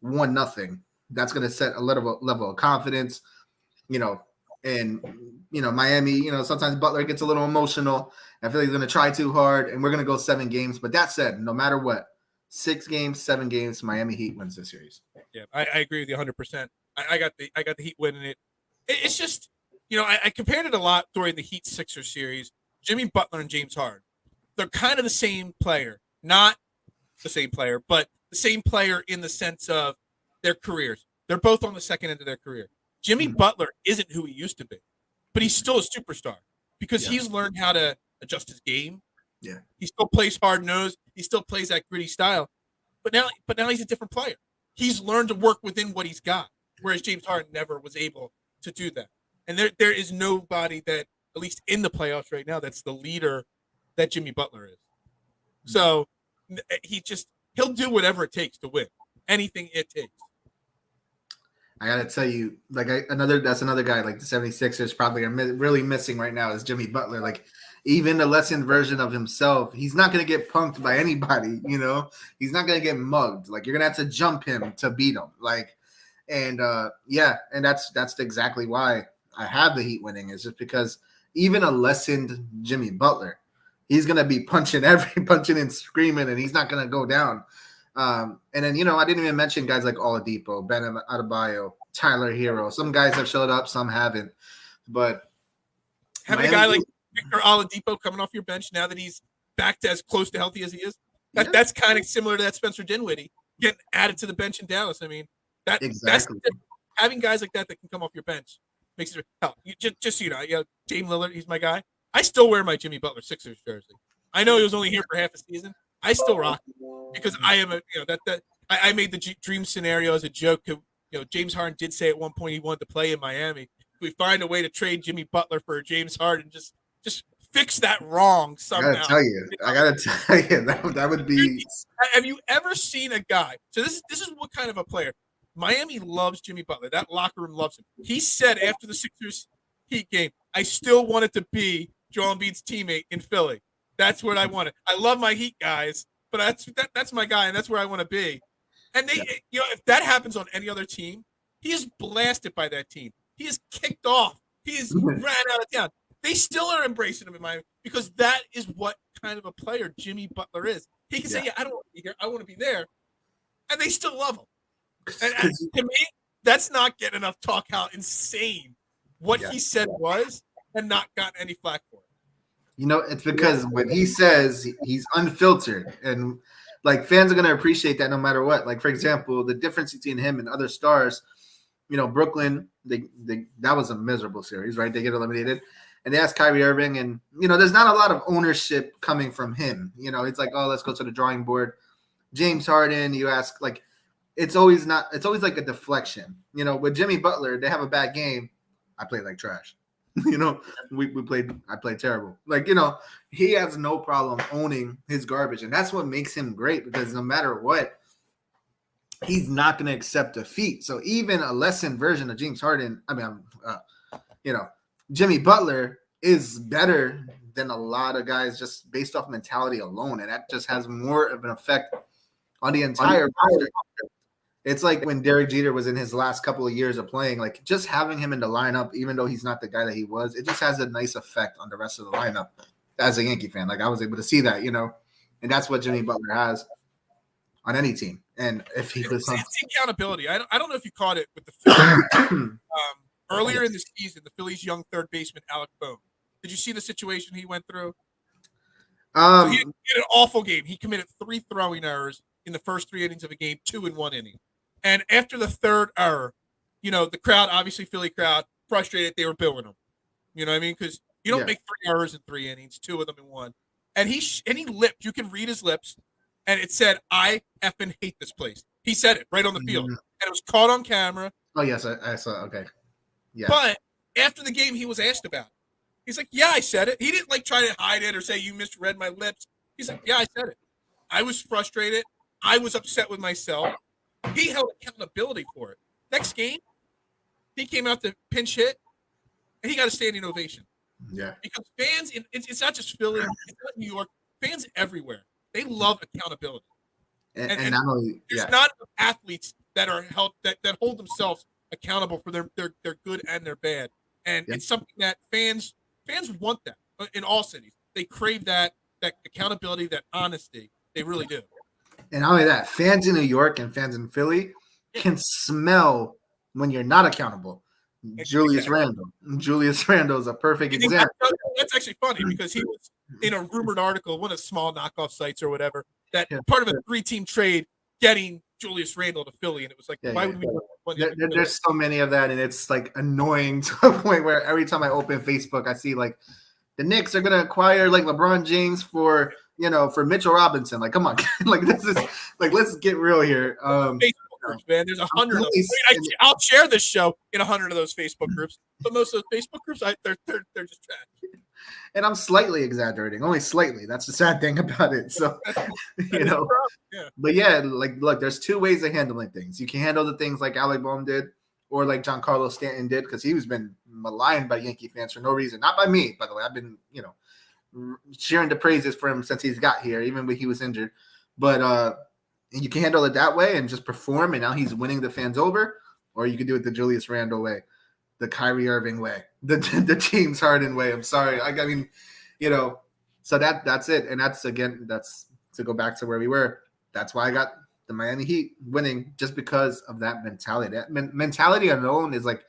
1-0, that's going to set a level of confidence, you know. And, you know, Miami, you know, sometimes Butler gets a little emotional. I feel like he's going to try too hard, and we're going to go 7 games. But that said, no matter what, 6 games, 7 games, Miami Heat wins this series. Yeah, I agree with you 100%. I got the Heat winning it. It's just, you know, I compared it a lot during the Heat Sixers series. Jimmy Butler and James Harden, they're kind of the same player. Not the same player, but the same player in the sense of their careers. They're both on the second end of their career. Jimmy Butler isn't who he used to be, but he's still a superstar because he's learned how to adjust his game. Yeah. He still plays hard-nosed. He still plays that gritty style. But now he's a different player. He's learned to work within what he's got, whereas James Harden never was able to do that. And there is nobody that, at least in the playoffs right now, that's the leader that Jimmy Butler is. So he'll do whatever it takes to win. Anything it takes. I got to tell you, like, that's another guy, like the 76ers probably are really missing right now is Jimmy Butler. Like, even the lessened version of himself, he's not going to get punked by anybody, you know? He's not going to get mugged. Like, you're going to have to jump him to beat him. Like, and and that's exactly why I have the Heat winning, is just because even a lessened Jimmy Butler, he's going to be punching and screaming, and he's not going to go down. And then, you know, I didn't even mention guys like Oladipo, Ben Adebayo, Tyler Hero. Some guys have showed up, some haven't. But having a guy like Victor Oladipo coming off your bench now that he's back to as close to healthy as he is, that's kind of similar to that Spencer Dinwiddie getting added to the bench in Dallas. I mean, that's having guys like that can come off your bench makes it hell. Just so you know, Dame Lillard, he's my guy. I still wear my Jimmy Butler Sixers jersey. I know he was only here for half a season. I still rock it because I am I made the dream scenario as a joke. You know, James Harden did say at one point he wanted to play in Miami. If we find a way to trade Jimmy Butler for James Harden, just fix that wrong somehow. I gotta tell you that would be. Have you ever seen a guy? So this is what kind of a player. Miami loves Jimmy Butler. That locker room loves him. He said after the Sixers Heat game, I still wanted to be Joel Embiid's teammate in Philly. That's what I wanted. I love my Heat guys, but that's my guy, and that's where I want to be. And if that happens on any other team, he is blasted by that team. He is kicked off. He is ran out of town. They still are embracing him in Miami because that is what kind of a player Jimmy Butler is. He can say, I don't want to be here. I want to be there. And they still love him. And to me, that's not getting enough talk how insane what he said was and not gotten any flack for it. It's because when he says he's unfiltered and like fans are going to appreciate that no matter what. Like, for example, the difference between him and other stars, Brooklyn, that was a miserable series, right? They get eliminated. And they asked Kyrie Irving, and, there's not a lot of ownership coming from him. It's like, oh, let's go to the drawing board. James Harden, you ask, like, it's always like a deflection. With Jimmy Butler, they have a bad game. I played like trash. I played terrible. Like, he has no problem owning his garbage. And that's what makes him great because no matter what, he's not going to accept defeat. So even a lessened version of James Harden, Jimmy Butler is better than a lot of guys just based off mentality alone. And that just has more of an effect on the entire roster. It's like when Derek Jeter was in his last couple of years of playing, like just having him in the lineup, even though he's not the guy that he was, it just has a nice effect on the rest of the lineup as a Yankee fan. Like I was able to see that, and that's what Jimmy Butler has on any team. And if he was it's accountability. I don't know if you caught it with the Phillies. Earlier in the season, the Phillies' young third baseman, Alec Bohm. Did you see the situation he went through? So he had an awful game. He committed 3 throwing errors in the first 3 innings of a game, 2 in 1 inning. And after the third error, the crowd, obviously Philly crowd, frustrated, they were booing him. You know what I mean? Because you don't make 3 errors in 3 innings, 2 of them in 1. And he lipped. You can read his lips. And it said, "I effing hate this place." He said it right on the field. And it was caught on camera. Oh, yes, I saw. Okay. Yeah. But after the game, he was asked about it. He's like, "Yeah, I said it." He didn't try to hide it or say you misread my lips. He's like, "Yeah, I said it. I was frustrated. I was upset with myself." He held accountability for it. Next game, he came out to pinch hit, and he got a standing ovation. Yeah. Because fans, it's not just Philly, it's not New York. Fans everywhere, they love accountability. And not only there's not athletes that are held that hold themselves accountable for their good and their bad, and it's something that fans want that in all cities. They crave that accountability, that honesty. They really do. And not only that, fans in New York and fans in Philly can smell when you're not accountable. Julius Randle is a perfect example. That's actually funny because he was in a rumored article, one of small knockoff sites or whatever, that part of a 3-team trade getting Julius Randle to Philly, and it was like, why would we? There's so many of that, and it's like annoying to a point where every time I open Facebook, I see like the Knicks are gonna acquire like LeBron James for Mitchell Robinson. Like, come on, like this is like let's get real here. Facebook groups, man. There's 100 of them. I'll share this show in 100 of those Facebook groups, but most of those Facebook groups, they're just trash. And I'm slightly exaggerating, only slightly. That's the sad thing about it. So, But yeah, like, look, there's 2 ways of handling things. You can handle the things like Alec Bohm did, or like Giancarlo Stanton did, because he was been maligned by Yankee fans for no reason. Not by me, by the way. I've been, sharing the praises for him since he's got here, even when he was injured. But you can handle it that way and just perform, and now he's winning the fans over, or you can do it the Julius Randle way, the Kyrie Irving way, the James Harden way. I'm sorry. I mean, so that's it. And that's to go back to where we were. That's why I got the Miami Heat winning, just because of that mentality. That mentality alone is like,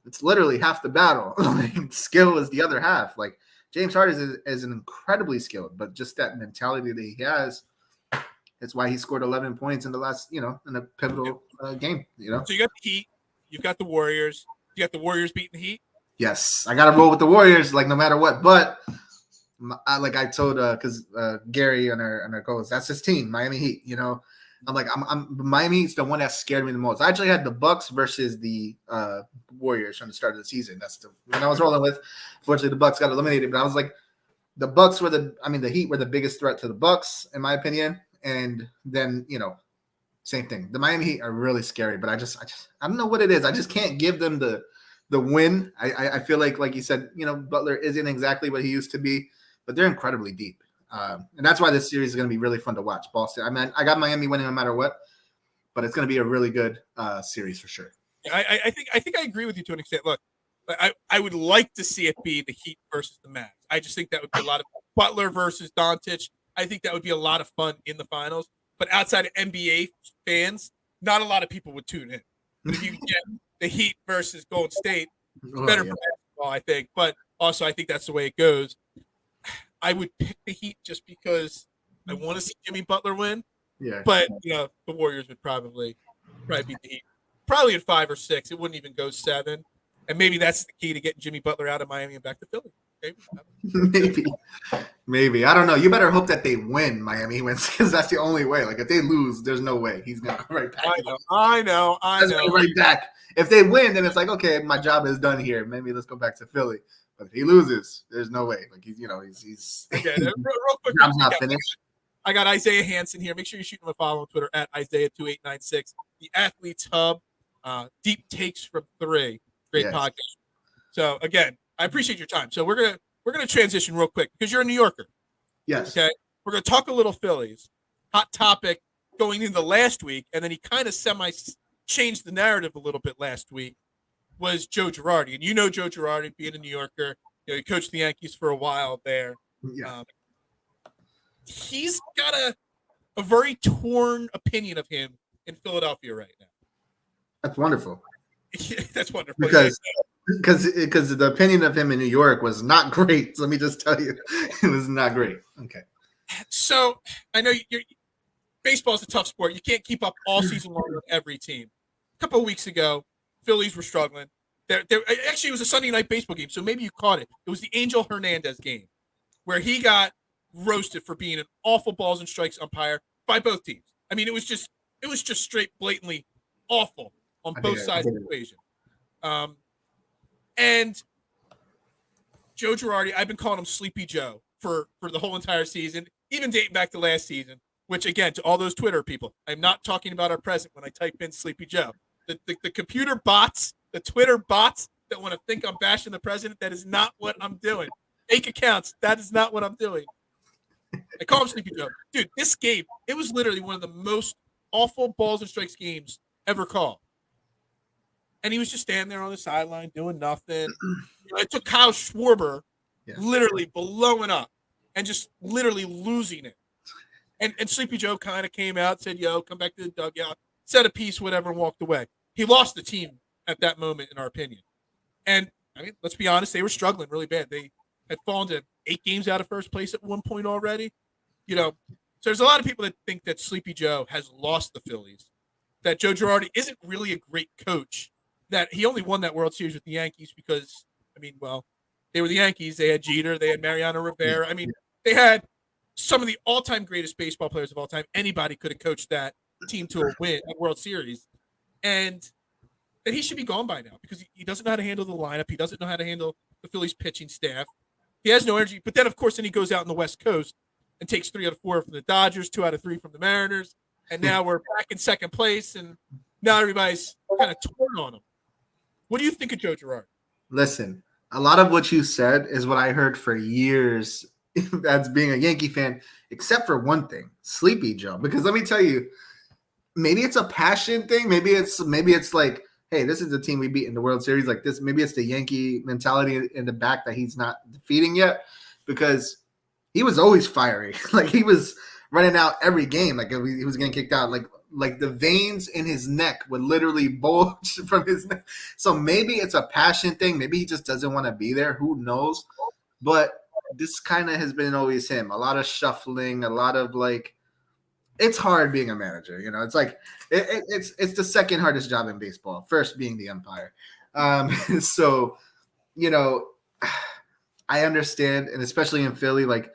it's literally half the battle. Skill is the other half. Like, James Harden is an incredibly skilled, but just that mentality that he has, it's why he scored 11 points in the last, in a pivotal game, So you got the Heat, you've got the Warriors. You got the Warriors beating the Heat? Yes. I got to roll with the Warriors, like, no matter what. But, like I told, because Gary on our co-host, that's his team, Miami Heat, I'm like, Miami Heat's the one that scared me the most. I actually had the Bucks versus the Warriors from the start of the season. That's the one I was rolling with. Fortunately, the Bucks got eliminated, but I was like, the Heat were the biggest threat to the Bucks, in my opinion. And then, same thing. The Miami Heat are really scary, but I don't know what it is. I just can't give them the win. I feel like you said, Butler isn't exactly what he used to be, but they're incredibly deep. And that's why this series is going to be really fun to watch. Boston. I got Miami winning no matter what, but it's going to be a really good series for sure. I think I agree with you to an extent. Look, I would like to see it be the Heat versus the Mavs. I just think that would be a lot of Butler versus Doncic. I think that would be a lot of fun in the finals. But outside of NBA fans, not a lot of people would tune in. But if you get the Heat versus Golden State, it's better for basketball, I think. But also, I think that's the way it goes. I would pick the Heat just because I want to see Jimmy Butler win. Yeah. But the Warriors would probably beat the Heat. Probably in 5 or 6. It wouldn't even go 7. And maybe that's the key to getting Jimmy Butler out of Miami and back to Philly. Maybe. I don't know. You better hope that they win. Miami wins because that's the only way. Like if they lose, there's no way he's gonna go right back. I know. Right back. If they win, then it's like, okay, my job is done here. Maybe let's go back to Philly. But if he loses, there's no way. Like he's okay. Real quick, job's not finished. I got Isaiah Hansen here. Make sure you shoot him a follow on Twitter at Isaiah2896. The Athletes Hub, deep takes from 3. Great podcast. So again, I appreciate your time. So we're gonna transition real quick because you're a New Yorker. Yes. Okay. We're gonna talk a little Phillies. Hot topic going into last week, and then he kind of changed the narrative a little bit last week. Was Joe Girardi, and Joe Girardi being a New Yorker. He coached the Yankees for a while there. Yeah. He's got a very torn opinion of him in Philadelphia right now. That's wonderful. That's wonderful. Because the opinion of him in New York was not great. So let me just tell you, it was not great. Okay. So I know baseball is a tough sport. You can't keep up all season long with every team. A couple of weeks ago, Phillies were struggling. Actually, it was a Sunday night baseball game, so maybe you caught it. It was the Angel Hernandez game where he got roasted for being an awful balls and strikes umpire by both teams. I mean, it was just straight blatantly awful on both sides of the equation. And Joe Girardi, I've been calling him Sleepy Joe for the whole entire season, even dating back to last season, which again, to all those Twitter people, I'm not talking about our president when I type in Sleepy Joe. The computer bots, the Twitter bots that want to think I'm bashing the president, that is not what I'm doing. Fake accounts, that is not what I'm doing. I call him Sleepy Joe. Dude, this game, it was literally one of the most awful balls and strikes games ever called. And he was just standing there on the sideline doing nothing. It took Kyle Schwarber literally blowing up and just literally losing it. And Sleepy Joe kind of came out, said, yo, come back to the dugout, said a piece, whatever, and walked away. He lost the team at that moment, in our opinion. And, I mean, let's be honest, they were struggling really bad. They had fallen to 8 games out of first place at one point already. So there's a lot of people that think that Sleepy Joe has lost the Phillies, that Joe Girardi isn't really a great coach, that he only won that World Series with the Yankees because, I mean, well, they were the Yankees. They had Jeter. They had Mariano Rivera. I mean, they had some of the all-time greatest baseball players of all time. Anybody could have coached that team to a win at World Series. And that he should be gone by now because he doesn't know how to handle the lineup. He doesn't know how to handle the Phillies pitching staff. He has no energy. But then, of course, he goes out on the West Coast and takes 3 out of 4 from the Dodgers, 2 out of 3 from the Mariners. And now we're back in second place, and now everybody's kind of torn on him. What do you think of Joe Girardi? Listen, a lot of what you said is what I heard for years as being a Yankee fan, except for one thing, Sleepy Joe. Because let me tell you, maybe it's a passion thing. Maybe it's like, hey, this is the team we beat in the World Series. Like this, maybe it's the Yankee mentality in the back that he's not defeating yet. Because he was always fiery. Like he was running out every game. Like he was getting kicked out. Like the veins in his neck would literally bulge from his neck. So maybe it's a passion thing. Maybe he just doesn't want to be there. Who knows? But this kind of has been always him. A lot of shuffling, a lot of like, it's hard being a manager. It's like, it's the second hardest job in baseball. First being the umpire. So, I understand. And especially in Philly, like,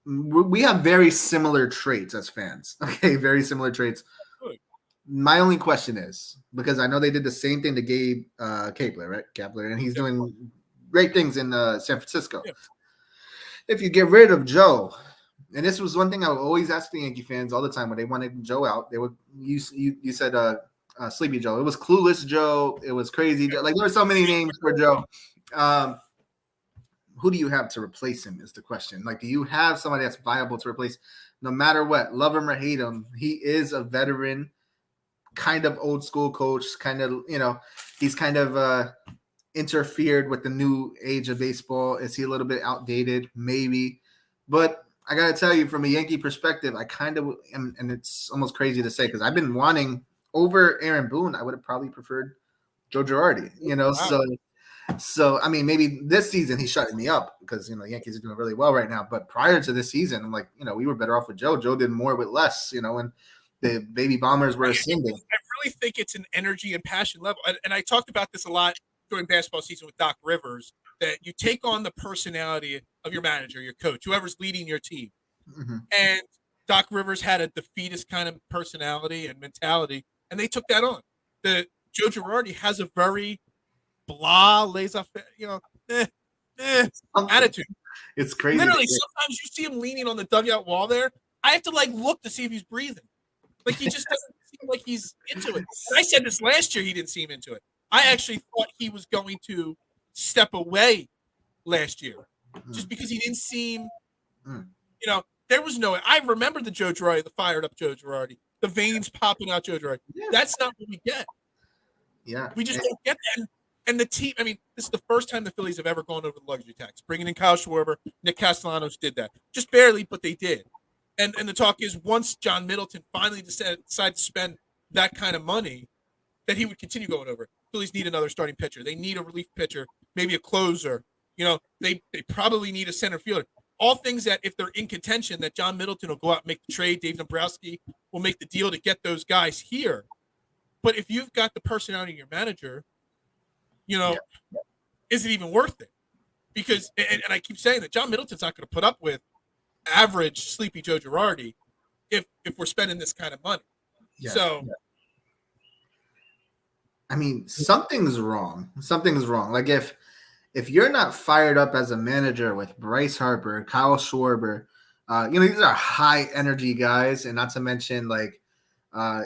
we have very similar traits as fans. Okay, very similar traits. My only question is, because I know they did the same thing to Gabe Kapler, right? Kapler, and he's doing great things in San Francisco. Yeah. If you get rid of Joe, and this was one thing I would always ask the Yankee fans all the time when they wanted Joe out, they would you said Sleepy Joe. It was Clueless Joe. It was Crazy Joe. Like there were so many names for Joe. Who do you have to replace him is the question. Like, do you have somebody that's viable to replace no matter what? Love him or hate him, he is a veteran kind of old school coach, kind of, he's kind of interfered with the new age of baseball. Is he a little bit outdated? Maybe. But I got to tell you, from a Yankee perspective, I kind of am, and it's almost crazy to say because I've been wanting over Aaron Boone. I would have probably preferred Joe Girardi, Wow. So I mean, maybe this season he's shutting me up because the Yankees are doing really well right now. But prior to this season, I'm like, we were better off with Joe. Joe did more with less, and the baby bombers were ascending. I really think it's an energy and passion level. And I talked about this a lot during basketball season with Doc Rivers, that you take on the personality of your manager, your coach, whoever's leading your team. Mm-hmm. And Doc Rivers had a defeatist kind of personality and mentality, and they took that on. The Joe Girardi has a very blah, laissez-faire, attitude. It's crazy. Literally, sometimes you see him leaning on the dugout wall there. I have to look to see if he's breathing. Like, he just doesn't seem like he's into it. And I said this last year, he didn't seem into it. I actually thought he was going to step away last year just because he didn't seem, there was no, I remember the Joe Girardi, the fired up Joe Girardi, the veins popping out Joe Girardi. Yeah. That's not what we get. Yeah. We just don't get that. And the team, this is the first time the Phillies have ever gone over the luxury tax. Bringing in Kyle Schwarber, Nick Castellanos did that. Just barely, but they did. And the talk is, once John Middleton finally decided to spend that kind of money, that he would continue going over. Phillies need another starting pitcher. They need a relief pitcher, maybe a closer. They probably need a center fielder. All things that, if they're in contention, that John Middleton will go out and make the trade. Dave Dombrowski will make the deal to get those guys here. But if you've got the personality of your manager, is it even worth it? Because, and I keep saying that John Middleton's not going to put up with average sleepy Joe Girardi if we're spending this kind of money. Yeah. So, something's wrong. Something's wrong. Like, if you're not fired up as a manager with Bryce Harper, Kyle Schwarber, these are high energy guys, and not to mention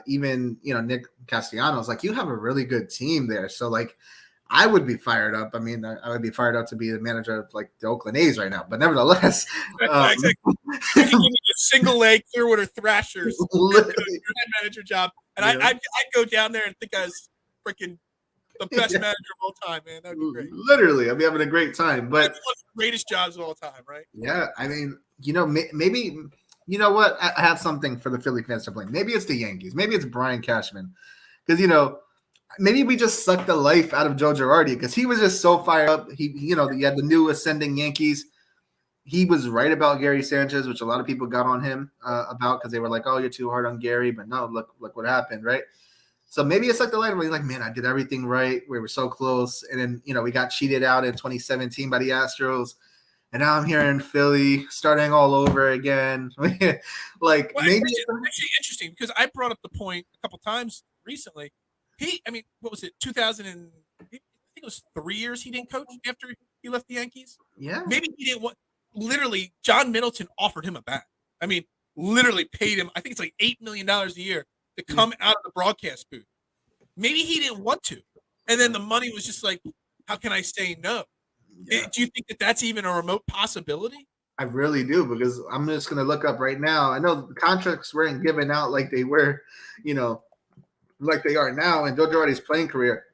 even Nick Castellanos, you have a really good team there. So I would be fired up. I would be fired up to be the manager of the Oakland A's right now. But nevertheless, exactly. You need a single leg Clearwater Thrashers manager job, and I'd go down there and think I was freaking the best manager of all time, man. That'd be great. Literally, I'd be having a great time. But one of the greatest jobs of all time, right? Yeah, maybe what? I have something for the Philly fans to blame. Maybe it's the Yankees. Maybe it's Brian Cashman, because maybe we just sucked the life out of Joe Girardi because he was just so fired up. He had the new ascending Yankees. He was right about Gary Sanchez, which a lot of people got on him about because they were like, "Oh, you're too hard on Gary," but no, look what happened, right? So maybe it's the light where you're like, man, I did everything right. We were so close. And then, we got cheated out in 2017 by the Astros. And now I'm here in Philly starting all over again. Maybe it's actually interesting because I brought up the point a couple times recently. What was it? 2000 and I think it was 3 years he didn't coach after he left the Yankees. Yeah. Maybe he didn't want, literally John Middleton offered him a bat. Literally paid him, I think it's $8 million a year to come out of the broadcast booth. Maybe he didn't want to. And then the money was just how can I say no? Yeah. Do you think that that's even a remote possibility? I really do, because I'm just going to look up right now. I know the contracts weren't given out like they were, like they are now in Joe Girardi's playing career.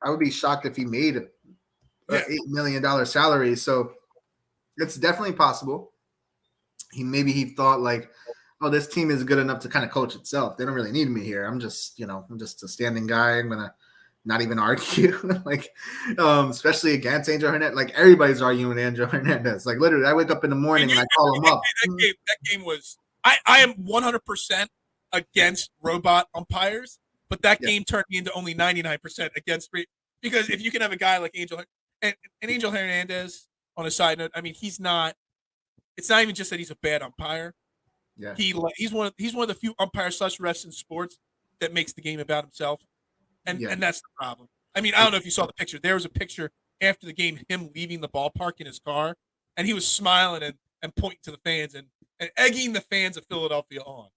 I would be shocked if he made an $8 million salary. So it's definitely possible. He thought oh, this team is good enough to kind of coach itself. They don't really need me here. I'm just a standing guy. I'm going to not even argue, especially against Angel Hernandez. Everybody's arguing Angel Hernandez. Literally, I wake up in the morning and I call him up. That game was – I am 100% against robot umpires, but that game turned me into only 99% against – because if you can have a guy like Angel – and Angel Hernandez, on a side note, he's not – it's not even just that he's a bad umpire. Yeah, he's one of the few umpires / refs in sports that makes the game about himself, and that's the problem. I don't know if you saw the picture. There was a picture after the game, him leaving the ballpark in his car, and he was smiling and pointing to the fans and egging the fans of Philadelphia on.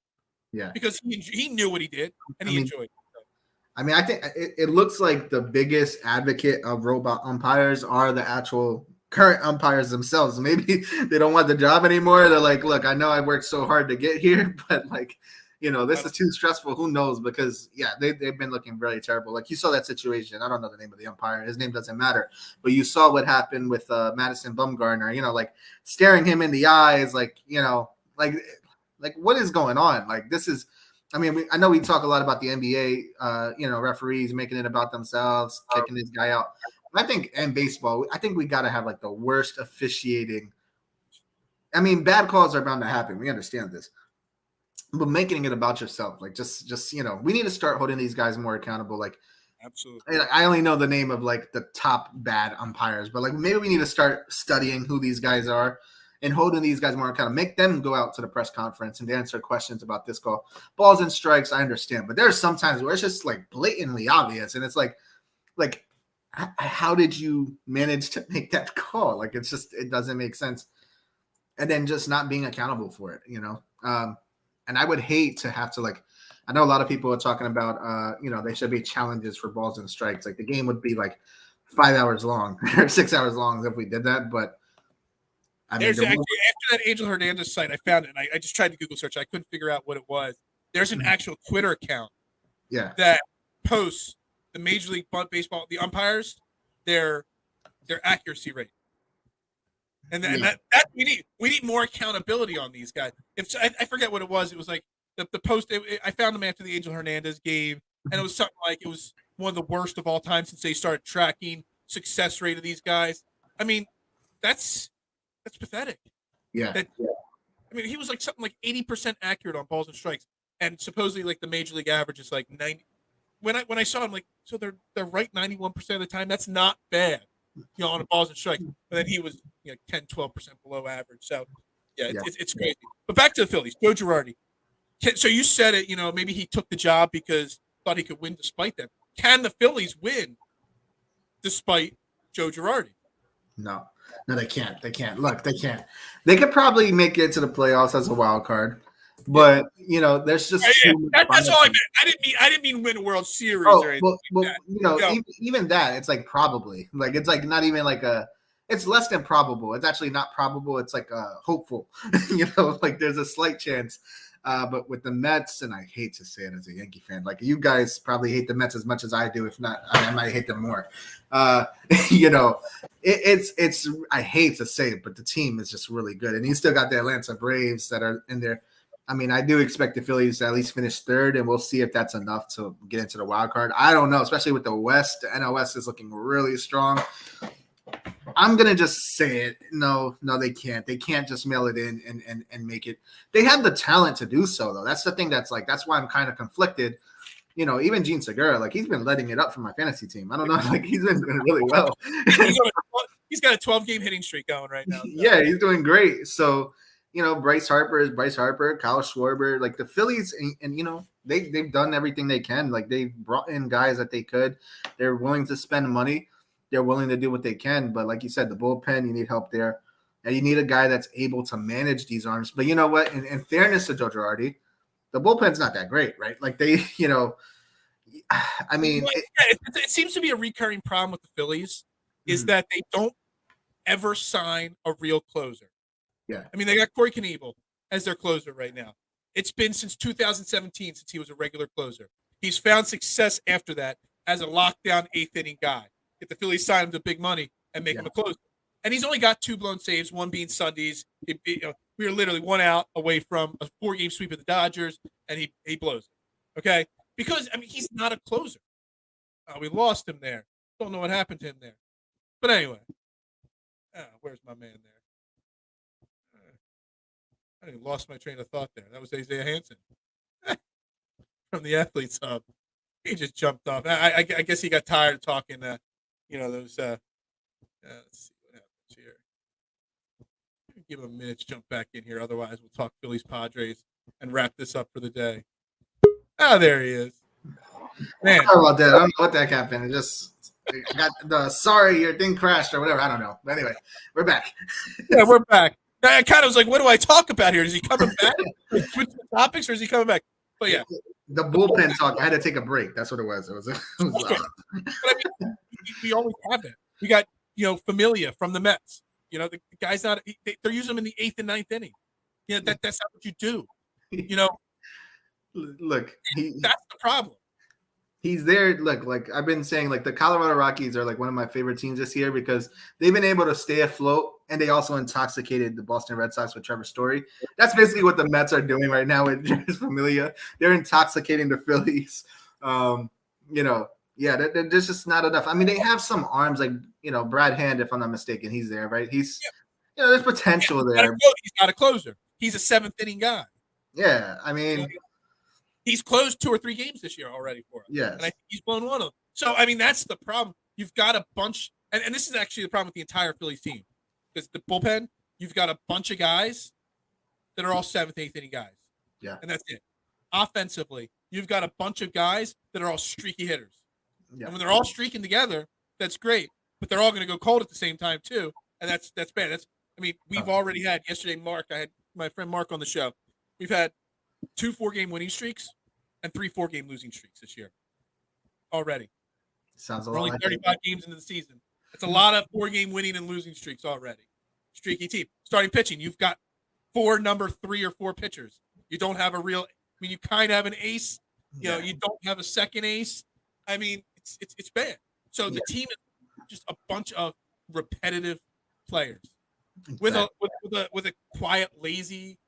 Yeah, because he knew what he did and he enjoyed it. I think it looks like the biggest advocate of robot umpires are the actual current umpires themselves. Maybe they don't want the job anymore. They're like, look, I know I worked so hard to get here, but This is too stressful. Who knows? Because they've been looking really terrible. Like you saw that situation. I don't know the name of the umpire. His name doesn't matter. But you saw what happened with Madison Bumgarner. Like staring him in the eyes. Like what is going on? Like this is. I mean, I know we talk a lot about the NBA. Referees making it about themselves, kicking this guy out. I think in baseball, I think we got to have like the worst officiating. I mean, bad calls are bound to happen. We understand this. But making it about yourself, like just we need to start holding these guys more accountable. Like, absolutely. I only know the name of like the top bad umpires, but like maybe we need to start studying who these guys are and holding these guys more accountable. Make them go out to the press conference and answer questions about this call. Balls and strikes, I understand, but there's sometimes where it's just like blatantly obvious, and it's like how did you manage to make that call? Like it doesn't make sense, and then just not being accountable for it, And I would hate to have to I know a lot of people are talking about, there should be challenges for balls and strikes. Like the game would be like 5 hours long or 6 hours long if we did that. But there's actually, after that Angel Hernandez site, I found it. And I just tried to Google search. I couldn't figure out what it was. There's an actual Twitter account that posts the Major League Baseball, the umpires, their accuracy rate. And that we need more accountability on these guys. If I forget what it was like the post. I found them after the Angel Hernandez game, and it was something like it was one of the worst of all time since they started tracking success rate of these guys. I mean, that's pathetic. Yeah. I mean, he was like something like 80% accurate on balls and strikes, and supposedly like the major league average is like 90. When I saw him, like, so they're right 91% of the time. That's not bad. On balls and strikes, but then he was 10, 12% below average. So it's crazy. But back to the Phillies, Joe Girardi. So you said it, maybe he took the job because thought he could win despite them. Can the Phillies win despite Joe Girardi? No, they can't. Look, they can't. They could probably make it to the playoffs as a wild card. But there's just that's all I meant. I didn't mean win a World Series or anything. Even that, it's like probably. Like it's like not even like it's less than probable. It's actually not probable. It's like hopeful. Like there's a slight chance. But with the Mets, and I hate to say it as a Yankee fan, like you guys probably hate the Mets as much as I do. If not, I might hate them more. It's I hate to say it, but the team is just really good, and you still got the Atlanta Braves that are in there. I mean, I do expect the Phillies to at least finish third, and we'll see if that's enough to get into the wild card. I don't know, especially with the West. The NL West is looking really strong. I'm going to just say it. No, they can't. They can't just mail it in and make it. They have the talent to do so, though. That's the thing that's why I'm kind of conflicted. Even Gene Segura, he's been letting it up for my fantasy team. I don't know. He's been doing really well. He's got a 12-game hitting streak going right now. So. Yeah, he's doing great. So, Bryce Harper is Bryce Harper, Kyle Schwarber, like the Phillies, and they've done everything they can. Like they've brought in guys that they could. They're willing to spend money. They're willing to do what they can. But like you said, the bullpen, you need help there. And you need a guy that's able to manage these arms. But you know what? In fairness to Joe Girardi, the bullpen's not that great, right? Like they, I mean. It seems to be a recurring problem with the Phillies is that they don't ever sign a real closer. Yeah. I mean, they got Corey Knebel as their closer right now. It's been since 2017 since he was a regular closer. He's found success after that as a lockdown eighth-inning guy. If the Phillies sign him to big money and make him a closer. And he's only got 2 blown saves, one being Sundays. We were literally 1 out away from a 4-game sweep of the Dodgers, and he blows it. Okay? Because, I mean, he's not a closer. We lost him there. Don't know what happened to him there. But anyway. Where's my man there? I lost my train of thought there. That was Isaiah Hansen from the Athletes Hub. He just jumped off. I guess he got tired of talking, those. Let's see what happens here. Give him a minute to jump back in here. Otherwise, we'll talk Phillies Padres and wrap this up for the day. There he is. Man. Sorry about that. I don't know what that happened. It just got your thing crashed or whatever. I don't know. But anyway, we're back. Yeah, we're back. I kind of was like, what do I talk about here? Is he coming back? Switch the topics, or is he coming back? But yeah. The bullpen talk. I had to take a break. That's what it was. But I mean, we always have that. We got, Familia from the Mets. The guy's not. They're using him in the 8th and 9th inning. That's not what you do. Look, That's the problem. he's there. Look, like I've been saying, like the Colorado Rockies are like one of my favorite teams this year because they've been able to stay afloat, and they also intoxicated the Boston Red Sox with Trevor Story. That's basically what the Mets are doing right now with Jeurys Familia. They're intoxicating the Phillies. You know, yeah, there's just not enough. I mean, they have some arms like Brad Hand, if I'm not mistaken. He's there, right? He's there's potential there. He's not a closer. He's a seventh inning guy. Yeah, I mean, he's closed 2 or 3 games this year already for us. Yes. And I think he's blown one of them. So, I mean, that's the problem. You've got a bunch, and this is actually the problem with the entire Phillies team. Because the bullpen, you've got a bunch of guys that are all 7th, 8th inning guys. Yeah. And that's it. Offensively, you've got a bunch of guys that are all streaky hitters. Yeah. And when they're all streaking together, that's great. But they're all going to go cold at the same time, too. And that's bad. We've already had yesterday, Mark, I had my friend Mark on the show. We've had 2 4-game winning streaks and 3 4-game losing streaks this year already. Sounds a lot. Only 35 games into the season. It's a lot of 4-game winning and losing streaks already. Streaky team. Starting pitching, you've got 4 number 3 or 4 pitchers. You don't have a real. I mean, you kind of have an ace. You know, you don't have a second ace. I mean, it's bad. So the team is just a bunch of repetitive players with a quiet, lazy,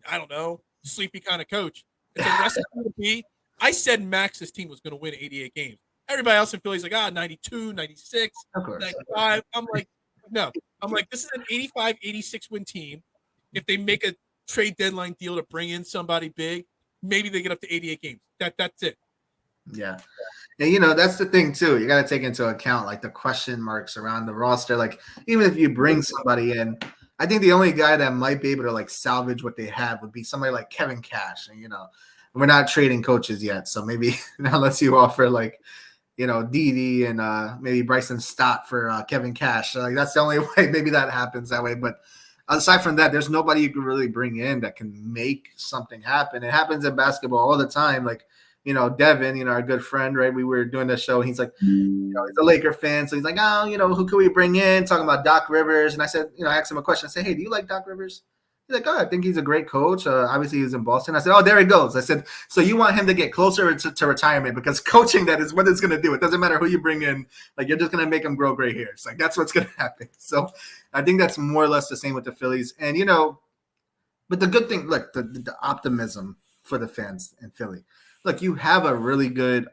I don't know, sleepy kind of coach. It's a recipe to be. I said Max's team was going to win 88 games. Everybody else in Philly's like, 92, 96, 95. I'm like, no. I'm like, this is an 85, 86 win team. If they make a trade deadline deal to bring in somebody big, maybe they get up to 88 games. That's it. Yeah. And, that's the thing, too. You got to take into account, like, the question marks around the roster. Like, even if you bring somebody in, I think the only guy that might be able to, like, salvage what they have would be somebody like Kevin Cash. And, we're not trading coaches yet. So maybe unless you offer, like, Didi and maybe Bryson Stott for Kevin Cash. So, like, that's the only way maybe that happens that way. But aside from that, there's nobody you can really bring in that can make something happen. It happens in basketball all the time. Like, Devin, our good friend, right? We were doing this show. And he's like, he's a Laker fan. So he's like, who can we bring in? Talking about Doc Rivers. And I said, I asked him a question. I said, hey, do you like Doc Rivers? He's like, I think he's a great coach. Obviously, he's in Boston. I said, there he goes. I said, so you want him to get closer to retirement because coaching, that is what it's going to do. It doesn't matter who you bring in. Like, you're just going to make him grow gray hairs. Like, that's what's going to happen. So I think that's more or less the same with the Phillies. And, but the good thing, look, the optimism for the fans in Philly. Look, you have a really good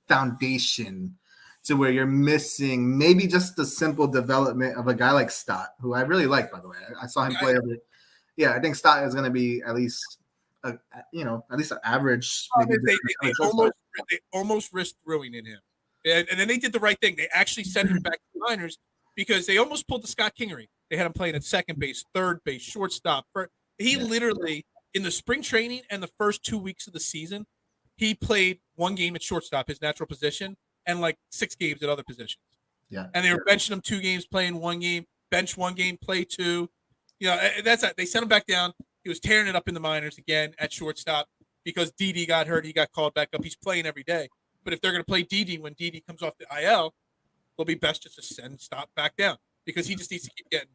foundation to where you're missing maybe just the simple development of a guy like Stott, who I really like, by the way. I saw him play a bit. Yeah, I think Stott is going to be at least, at least an average. They almost risked ruining him. And then they did the right thing. They actually sent him back to the minors because they almost pulled the Scott Kingery. They had him playing at second base, third base, shortstop. He literally – in the spring training and the first 2 weeks of the season, he played 1 game at shortstop, his natural position, and like 6 games at other positions. Yeah. And they were benching him 2 games, playing 1 game, bench 1 game, play 2. That's that. They sent him back down. He was tearing it up in the minors again at shortstop because Didi got hurt. He got called back up. He's playing every day. But if they're going to play Didi when Didi comes off the IL, it'll be best just to send Stott back down because he just needs to keep getting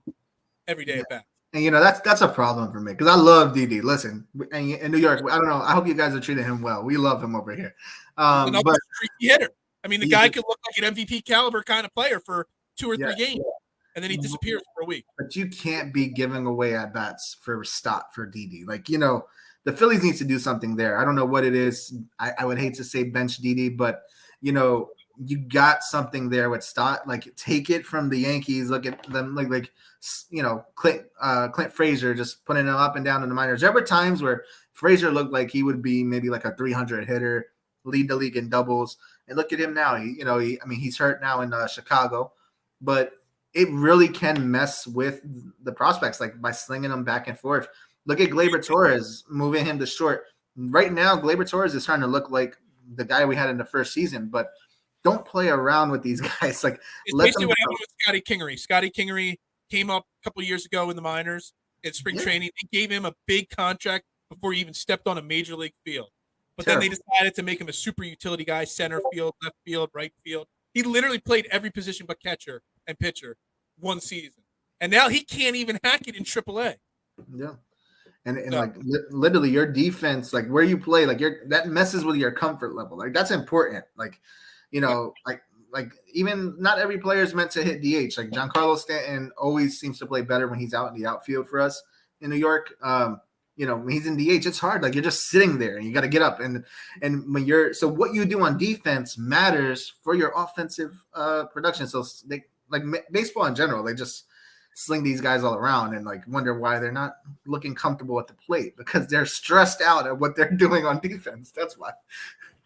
every day at bat. And that's a problem for me because I love DD. Listen, in New York, I don't know. I hope you guys are treating him well. We love him over here. But a streaky hitter. I mean, the guy could look like an MVP caliber kind of player for 2 or 3 games, and then he disappears for a week. But you can't be giving away at bats for Stott for DD. Like the Phillies needs to do something there. I don't know what it is. I would hate to say bench DD, but you got something there with Stott. Like, take it from the Yankees. Look at them, Clint Frazier just putting him up and down in the minors. There were times where Frazier looked like he would be maybe like a 300 hitter, lead the league in doubles. And look at him now. He's hurt now in Chicago, but it really can mess with the prospects, like by slinging them back and forth. Look at Gleyber Torres, moving him to short. Right now, Gleyber Torres is starting to look like the guy we had in the first season, but don't play around with these guys. Like, it's basically what happened with Scotty Kingery. Scotty Kingery came up a couple of years ago in the minors in spring training. They gave him a big contract before he even stepped on a major league field. But then they decided to make him a super utility guy, center field, left field, right field. He literally played every position but catcher and pitcher 1 season. And now he can't even hack it in AAA. Yeah. And like literally your defense, like where you play, like that messes with your comfort level. Like that's important. Like, like even not every player is meant to hit DH. Like Giancarlo Stanton always seems to play better when he's out in the outfield for us in New York. When he's in DH, it's hard. Like you're just sitting there and you got to get up. And when so what you do on defense matters for your offensive production. So they like baseball in general, they just sling these guys all around and like wonder why they're not looking comfortable at the plate because they're stressed out at what they're doing on defense. That's why.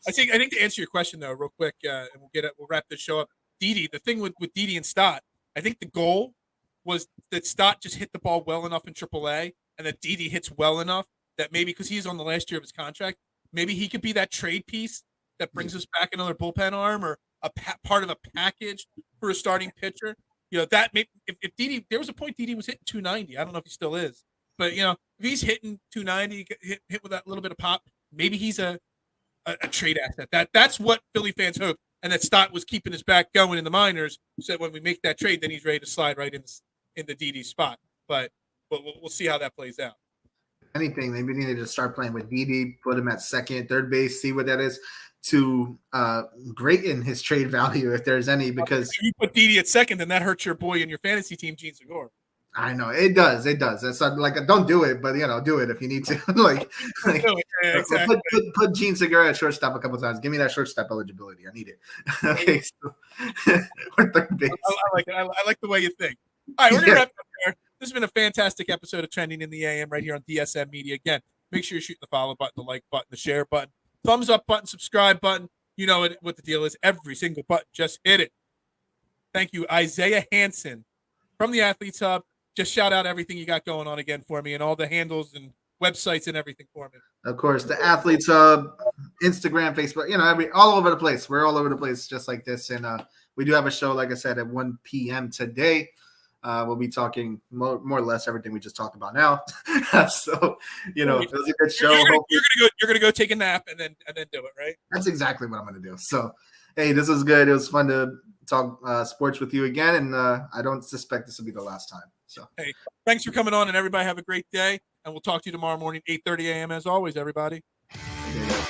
I think to answer your question though, real quick, and we'll wrap this show up. Didi, the thing with Didi and Stott, I think the goal was that Stott just hit the ball well enough in AAA, and that Didi hits well enough that maybe because he's on the last year of his contract, maybe he could be that trade piece that brings us back another bullpen arm or a part of a package for a starting pitcher. That may, if Didi, there was a point Didi was hitting 290. I don't know if he still is, but if he's hitting 290, hit with that little bit of pop, maybe he's a trade asset. That's what Philly fans hope, and that Stott was keeping his back going in the minors. So when we make that trade, then he's ready to slide right in the Didi spot. But we'll see how that plays out. Anything, maybe we need to start playing with Didi, put him at second, third base, see what that is to greaten his trade value if there's any. Because if you put Didi at second, then that hurts your boy in your fantasy team, Gene Segura. I know it does. It's like don't do it, but do it if you need to. Put Gene Segura at shortstop a couple times. Give me that shortstop eligibility. I need it. Okay, so or third base. I like it. I like the way you think. All right, we're gonna wrap up there. This has been a fantastic episode of Trending in the AM right here on DSM Media. Again, make sure you shoot the follow button, the like button, the share button, thumbs up button, subscribe button. You know what the deal is. Every single button, just hit it. Thank you, Isaiah Hansen from the Athletes Hub. Just shout out everything you got going on again for me and all the handles and websites and everything for me. Of course, the Athletes Hub, Instagram, Facebook, all over the place. We're all over the place just like this. And we do have a show, like I said, at 1 p.m. today. We'll be talking more or less everything we just talked about now. So, it was a good show. You're gonna go take a nap and then do it, right? That's exactly what I'm gonna do. So, hey, this was good. It was fun to talk sports with you again, and I don't suspect this will be the last time. So, hey, thanks for coming on, and everybody have a great day. And we'll talk to you tomorrow morning, 8:30 a.m. as always, everybody. Okay.